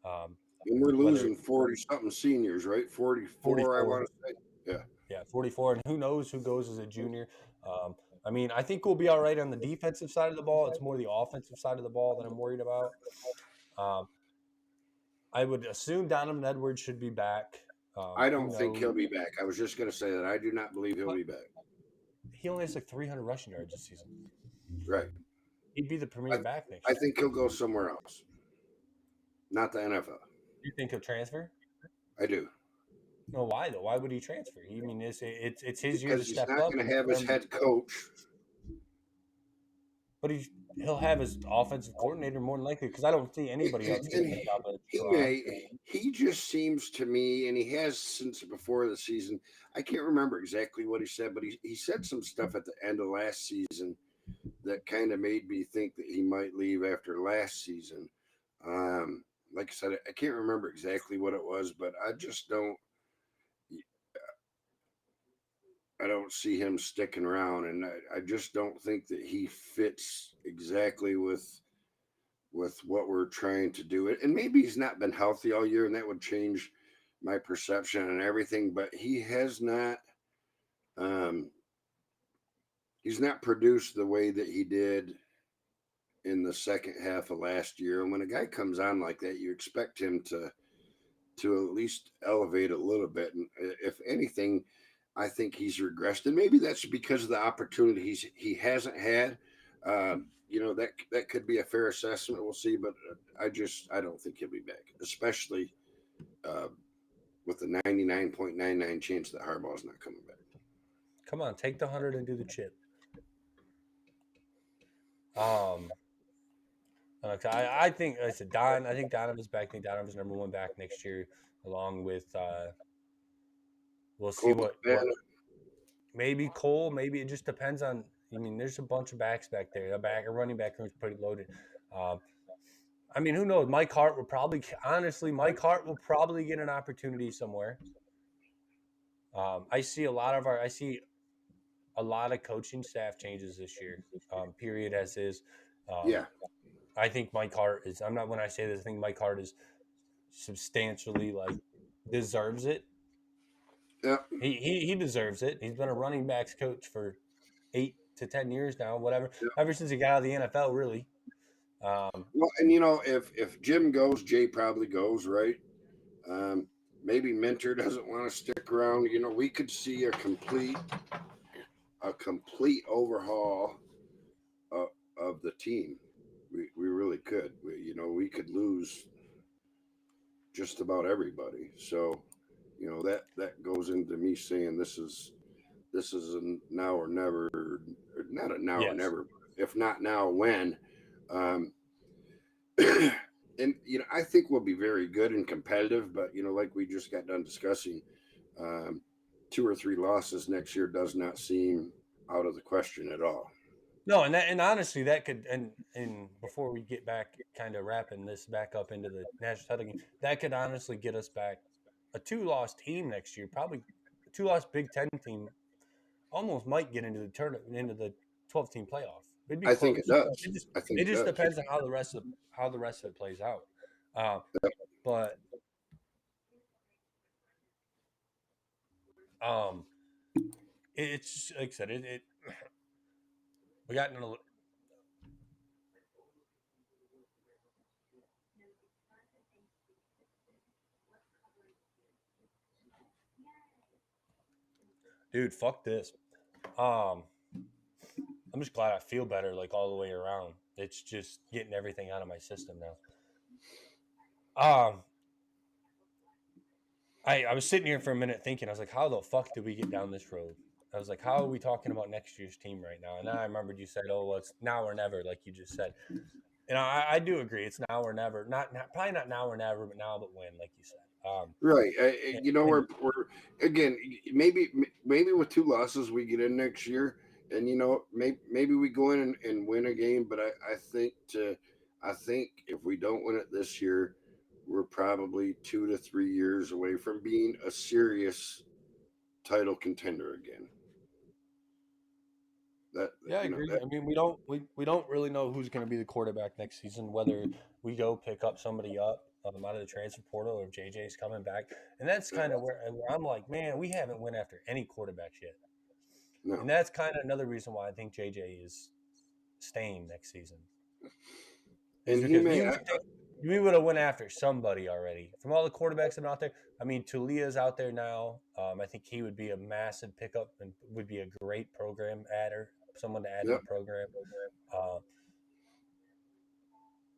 Speaker 1: Um,
Speaker 2: And we're
Speaker 1: whether
Speaker 2: losing 40 something seniors, right? 44, I
Speaker 1: 44,
Speaker 2: want to say. Yeah.
Speaker 1: yeah, 44, and who knows who goes as a junior. Um, I mean, I think we'll be all right on the defensive side of the ball. It's more the offensive side of the ball that I'm worried about. Um, I would assume Donovan Edwards should be back.
Speaker 2: I
Speaker 1: Who
Speaker 2: don't think
Speaker 1: knows?
Speaker 2: he'll be back. I was just going to say that. I do not believe he'll
Speaker 1: But
Speaker 2: be back.
Speaker 1: he only has like 300 rushing yards this season.
Speaker 2: Right.
Speaker 1: He'd be the
Speaker 2: I,
Speaker 1: premier back next
Speaker 2: I
Speaker 1: year.
Speaker 2: think he'll go somewhere else, not the NFL.
Speaker 1: You think he'll transfer?
Speaker 2: I do.
Speaker 1: No, why though? Why would he transfer? I mean, it's his year to
Speaker 2: Because he's
Speaker 1: step
Speaker 2: not
Speaker 1: up,
Speaker 2: going
Speaker 1: and
Speaker 2: to have his head coach.
Speaker 1: but he'll have his offensive coordinator more than likely because I don't see anybody else
Speaker 2: And
Speaker 1: taking the job of
Speaker 2: he
Speaker 1: Ron.
Speaker 2: may, he just seems to me, and he has since before the season. I can't remember exactly what he said, but he said some stuff at the end of last season that kind of made me think that he might leave after last season. Um, like I said, I can't remember exactly what it was, but I just don't. I don't see him sticking around, and I just don't think that he fits exactly with what we're trying to do. And maybe he's not been healthy all year, and that would change my perception and everything. But he has not. Um, he's not produced the way that he did in the second half of last year. And when a guy comes on like that, you expect him to at least elevate a little bit. And if anything, I think he's regressed, and maybe that's because of the opportunities he hasn't had. That could be a fair assessment. We'll see, but I don't think he'll be back, especially uh, with the 99.99 chance that Harbaugh's not coming back.
Speaker 1: Come on, take the 100 and do the chip. Um, I think I said Don. I think Donovan's back. I think Donovan's #1 back next year, along with we'll see
Speaker 2: Cole
Speaker 1: what maybe Cole. Maybe it just depends on. I mean, there's a bunch of backs back there. A running back room is pretty loaded. Um, I mean, who knows? Mike Hart will probably, honestly, Mike Hart will probably get an opportunity somewhere. I see a lot of coaching staff changes this year. Period, as is. Um,
Speaker 2: Yeah,
Speaker 1: I think Mike Hart is. I'm not when I say this. I think Mike Hart is substantially like deserves it.
Speaker 2: yeah.
Speaker 1: He deserves it. He's been a running backs coach for 8 to 10 years now. Whatever,
Speaker 2: Yeah.
Speaker 1: ever since he got out of the NFL, really.
Speaker 2: Well, and if Jim goes, Jay probably goes, right? Um, Maybe Minter doesn't want to stick around. We could see a complete overhaul of the team. We really could. We could lose just about everybody. So, that goes into me saying this is a now or never, or not a now or
Speaker 1: Yes.
Speaker 2: never. If not now, when? Um, and I think we'll be very good and competitive. But like we just got done discussing, um, 2 or 3 losses next year does not seem out of the question at all.
Speaker 1: No, and honestly, that could and before we get back, kind of wrapping this back up into the national title game, that could honestly get us back a 2-loss team next year, probably a 2-loss Big Ten team, almost might get into the into the 12-team playoff. It'd be
Speaker 2: I think
Speaker 1: close.
Speaker 2: it does.
Speaker 1: It just
Speaker 2: I think
Speaker 1: it
Speaker 2: it
Speaker 1: just
Speaker 2: does.
Speaker 1: depends on how the rest of it plays out. But um, it's like I said, it we got in a dude. Fuck this. Um, I'm just glad I feel better like all the way around. It's just getting everything out of my system now. Um, I was sitting here for a minute thinking, I was like, how the fuck did we get down this road? I was like, how are we talking about next year's team right now? And then I remembered you said, oh, well, it's now or never, like you just said. And I do agree. It's now or never. Not probably not now or never, but now but when, like you said.
Speaker 2: Right.
Speaker 1: And,
Speaker 2: You know,
Speaker 1: and
Speaker 2: we're again, maybe with 2 losses we get in next year, and you know, maybe we go in and win a game. But I think if we don't win it this year, we're probably 2 to 3 years away from being a serious title contender again. That
Speaker 1: yeah, I
Speaker 2: you know
Speaker 1: agree.
Speaker 2: that
Speaker 1: I mean, we don't really know who's going to be the quarterback next season. Whether we go pick up somebody up out of the transfer portal or if JJ's coming back, and that's kind of where I'm like, man, we haven't went after any quarterbacks yet,
Speaker 2: no,
Speaker 1: and that's kind of another reason why I think JJ is staying next season is
Speaker 2: and he
Speaker 1: because
Speaker 2: may.
Speaker 1: you would think we would have went after somebody already from all the quarterbacks that are out there. I mean, Tulia's out there now. I think he would be a massive pickup and would be a great program adder, someone to add to
Speaker 2: Yep.
Speaker 1: the program. Uh,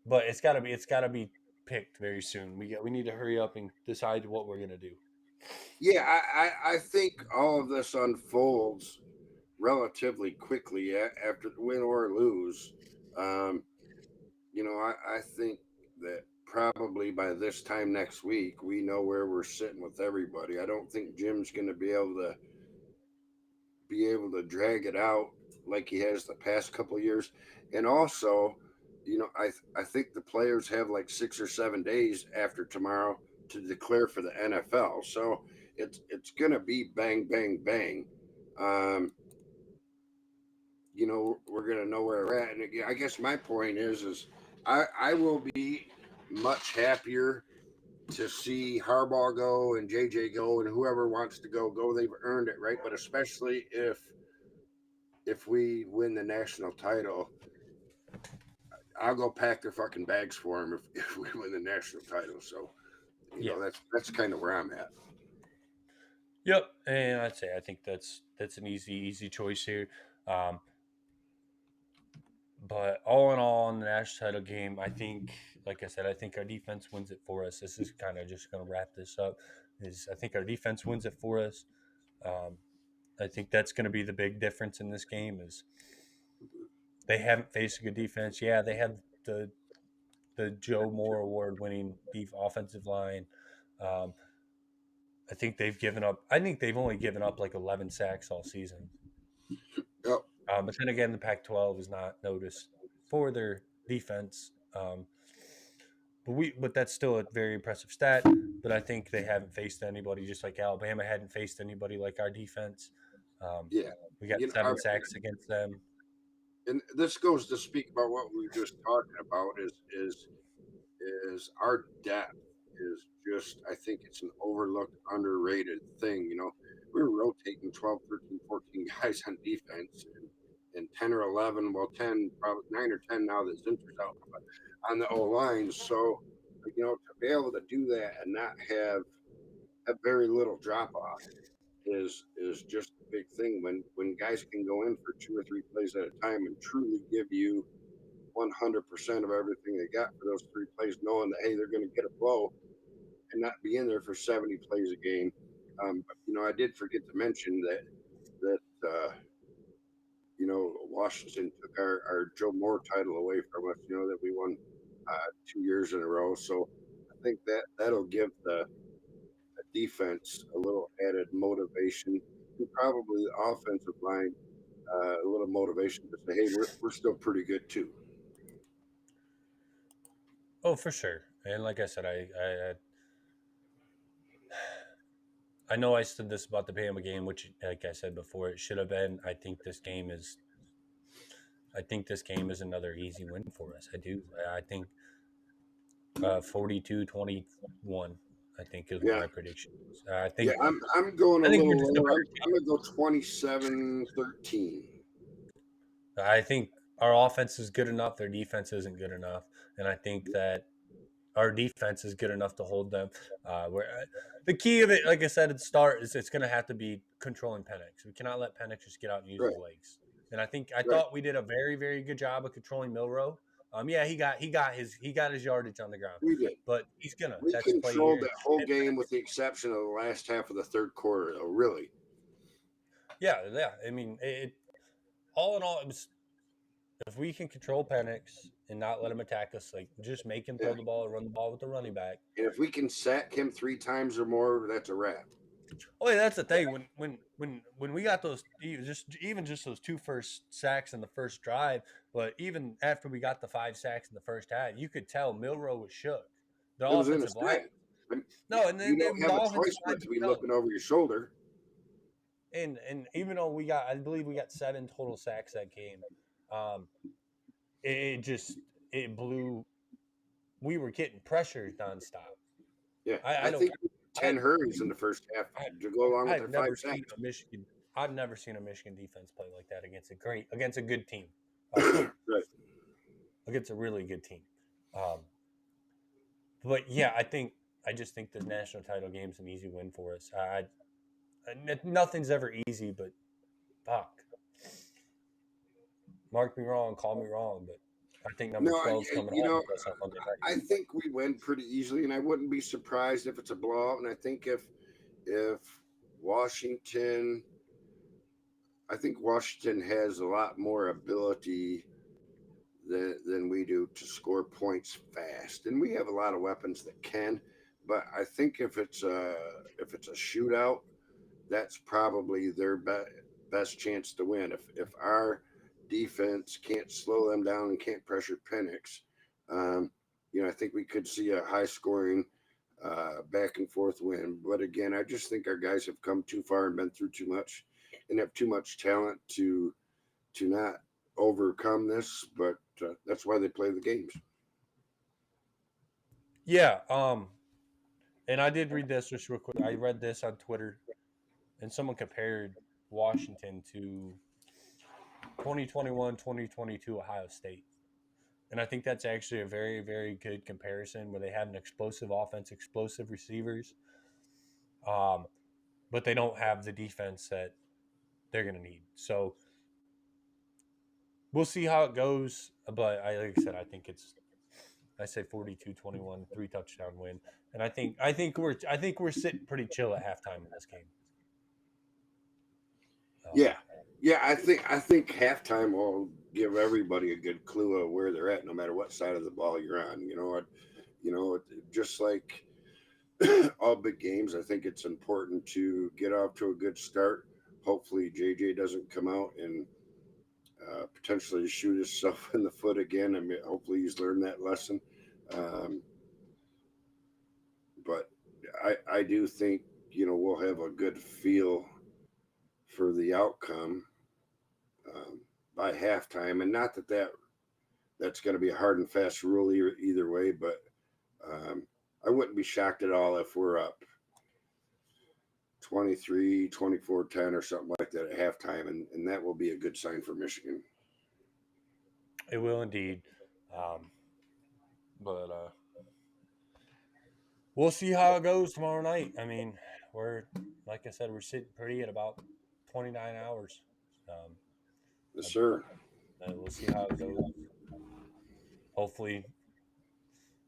Speaker 1: but it's got to be picked very soon. We need to hurry up and decide what we're gonna do.
Speaker 2: Yeah, I think all of this unfolds relatively quickly after the win or lose. Um, you know, I think that probably by this time next week, we know where we're sitting with everybody. I don't think Jim's going to be able to drag it out like he has the past couple of years. And also, you know, I think the players have like 6 or 7 days after tomorrow to declare for the NFL. So it's going to be bang, bang, bang. Um, you know, we're going to know where we're at. And again, I guess my point is I will be much happier to see Harbaugh go and JJ go and whoever wants to go. They've earned it, right? But especially if we win the national title, I'll go pack their fucking bags for them if we win the national title. So, you
Speaker 1: Yeah.
Speaker 2: know, that's kind of where I'm at.
Speaker 1: Yep. And I'd say I think that's an easy choice here. Um, but all in all, in the national title game, I think, like I said, I think our defense wins it for us. This is kind of just going to wrap this up. Is I think our defense wins it for us. Um, I think that's going to be the big difference in this game. Is they haven't faced a good defense. Yeah, they have the Joe Moore Award winning offensive line. Um, I think they've given up. I think they've only given up like 11 sacks all season.
Speaker 2: Yep.
Speaker 1: But then again, the Pac-12 is not noticed for their defense. But that's still a very impressive stat. But I think they haven't faced anybody just like Alabama hadn't faced anybody like our defense. Um,
Speaker 2: Yeah.
Speaker 1: we got
Speaker 2: You know,
Speaker 1: 7 sacks against them.
Speaker 2: and this goes to speak about what we were just talking about is our depth is just, I think it's an overlooked, underrated thing. You know, we're rotating 12, 13, 14 guys on defense and 10 or 11, well, 10, probably 9 or 10 now that Zinter's out on the O line. So, you know, to be able to do that and not have very little drop off is just a big thing when guys can go in for 2 or 3 plays at a time and truly give you 100% of everything they got for those 3 plays, knowing that hey, they're going to get a blow and not be in there for 70 plays a game. But you know, I did forget to mention that you know, Washington took our Joe Moore title away from us. You know that we won 2 years in a row, so I think that'll give the defense a little added motivation, and probably the offensive line a little motivation to say, hey, we're still pretty good too.
Speaker 1: Oh, for sure. And like I said, I know I said this about the Bama game, which, like I said before, it should have been. I think this game is another easy win for us. I do. I think 42-21, I think is what
Speaker 2: Yeah.
Speaker 1: my prediction is. I
Speaker 2: Yeah,
Speaker 1: think
Speaker 2: I'm going a
Speaker 1: I think we're
Speaker 2: little
Speaker 1: just a
Speaker 2: lower.
Speaker 1: better
Speaker 2: I'm going to go 27-13.
Speaker 1: team. I think our offense is good enough. Their defense isn't good enough, and I think that our defense is good enough to hold them. The key of it, like I said at the start, is it's going to have to be controlling Penix. We cannot let Penix just get out and use
Speaker 2: Right,
Speaker 1: his legs. And I
Speaker 2: right.
Speaker 1: thought we did a very very good job of controlling Milrow. Yeah, he got his yardage on the ground,
Speaker 2: We did.
Speaker 1: but he's gonna.
Speaker 2: We
Speaker 1: That's play
Speaker 2: controlled
Speaker 1: here.
Speaker 2: that whole game with the exception of the last half of the third quarter, though, really.
Speaker 1: Yeah. I mean, all in all, it was if we can control Penix and not let him attack us, like just make him
Speaker 2: Yeah.
Speaker 1: throw the ball or run the ball with the running back.
Speaker 2: And if we can sack him 3 times or more, that's a wrap.
Speaker 1: Oh, yeah, that's the thing. When we got those, even just those two first sacks in the first drive, but even after we got the 5 sacks in the first half, you could tell Milrow was shook. The
Speaker 2: It was in a
Speaker 1: offensive line,
Speaker 2: sack. And
Speaker 1: no, and
Speaker 2: you
Speaker 1: then
Speaker 2: don't
Speaker 1: the
Speaker 2: have a
Speaker 1: offensive
Speaker 2: choice
Speaker 1: line
Speaker 2: but to
Speaker 1: could
Speaker 2: be
Speaker 1: tell.
Speaker 2: looking over your shoulder.
Speaker 1: And even though I believe we got 7 total sacks that game, um, it just it blew. We were getting pressures nonstop.
Speaker 2: Yeah,
Speaker 1: I
Speaker 2: I
Speaker 1: don't.
Speaker 2: think
Speaker 1: I
Speaker 2: 10 hurries in the first half
Speaker 1: I
Speaker 2: to go along with
Speaker 1: I've
Speaker 2: their five
Speaker 1: never seen
Speaker 2: sacks.
Speaker 1: a Michigan. I've never seen a Michigan defense play like that against a good team,
Speaker 2: Right.
Speaker 1: against a really good team. Um, but yeah, I just think the national title game's an easy win for us. Nothing's ever easy, but fuck, mark me wrong, call me wrong, but I think number
Speaker 2: No,
Speaker 1: 12's coming
Speaker 2: you
Speaker 1: home
Speaker 2: know,
Speaker 1: with us on Monday night.
Speaker 2: I think we win pretty easily, and I wouldn't be surprised if it's a blowout. And I think if Washington, I think Washington has a lot more ability than we do to score points fast, and we have a lot of weapons that can. But I think if it's a shootout, that's probably their best chance to win. If our defense can't slow them down and can't pressure Penix, um, I think we could see a high scoring back and forth win. But again, I just think our guys have come too far and been through too much, and have too much talent to not overcome this. But that's why they play the games.
Speaker 1: Yeah, and I did read this just real quick. I read this on Twitter, and someone compared Washington to 2021-2022 Ohio State. And I think that's actually a very, very good comparison where they have an explosive offense, explosive receivers, um, but they don't have the defense that they're going to need. So we'll see how it goes. But like I said, I say 42-21, 3 touchdown win. And I think we're sitting pretty chill at halftime in this game.
Speaker 2: Yeah, yeah. I think halftime will give everybody a good clue of where they're at, no matter what side of the ball you're on. Just like all big games, I think it's important to get off to a good start. Hopefully, JJ doesn't come out and potentially shoot himself in the foot again. I mean, hopefully he's learned that lesson. Um, but I do think we'll have a good feel for the outcome um, by halftime, and not that's going to be a hard and fast rule either way. But um, I wouldn't be shocked at all if we're up 23, 24, 10 or something like that at halftime, and that will be a good sign for Michigan.
Speaker 1: It will indeed. Um, but we'll see how it goes tomorrow night. I mean, we're like I said, we're sitting pretty at about 29 hours. Um,
Speaker 2: Yes, sir.
Speaker 1: we'll see how it goes. Hopefully,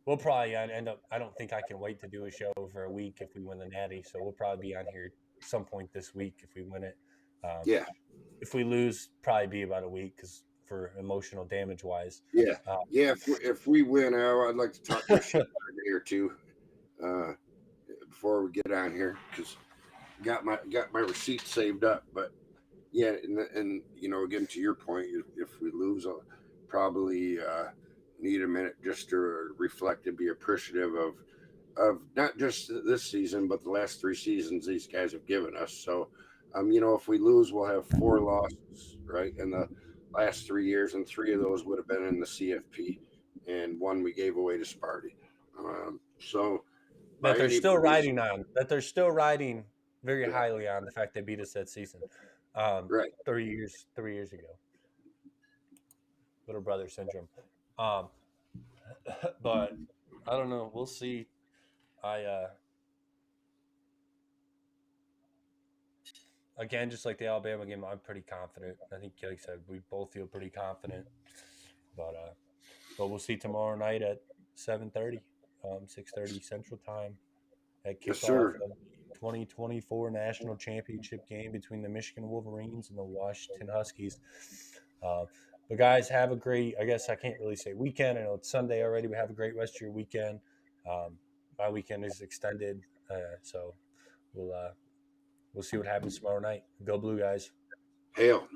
Speaker 1: we'll probably end up. I don't think I can wait to do a show for a week if we win the Natty. So we'll probably be on here some point this week if we win it. Um,
Speaker 2: Yeah,
Speaker 1: if we lose, probably be about a week because for emotional damage wise.
Speaker 2: yeah,
Speaker 1: Uh,
Speaker 2: yeah. If we win, I'd like to talk your shit for a day or two uh, before we get on here because got my receipt saved up. But yeah, and again to your point, if we lose, I'll probably need a minute just to reflect and be appreciative of not just this season, but the last 3 seasons these guys have given us. So, if we lose, we'll have 4 losses, right, in the last 3 years, and 3 of those would have been in the CFP, and one we gave away to Sparty. So
Speaker 1: That
Speaker 2: by
Speaker 1: they're
Speaker 2: any
Speaker 1: still
Speaker 2: producing,
Speaker 1: riding on. That they're still riding very
Speaker 2: yeah,
Speaker 1: highly on the fact they beat us that season,
Speaker 2: right.
Speaker 1: 3 years ago. Little brother syndrome. Um, but I don't know. We'll see. I Again, just like the Alabama game, I'm pretty confident. I think, like I said, we both feel pretty confident. But uh, but we'll see tomorrow night at 7:30, 6:30 Central Time. That
Speaker 2: Yes,
Speaker 1: kickoff
Speaker 2: sir.
Speaker 1: of the 2024 national championship game between the Michigan Wolverines and the Washington Huskies. Uh, but guys, have a great. I guess I can't really say weekend. I know it's Sunday already. But have a great rest of your weekend. Um, my weekend is extended, so we'll see what happens tomorrow night. Go Blue, guys.
Speaker 2: Hail.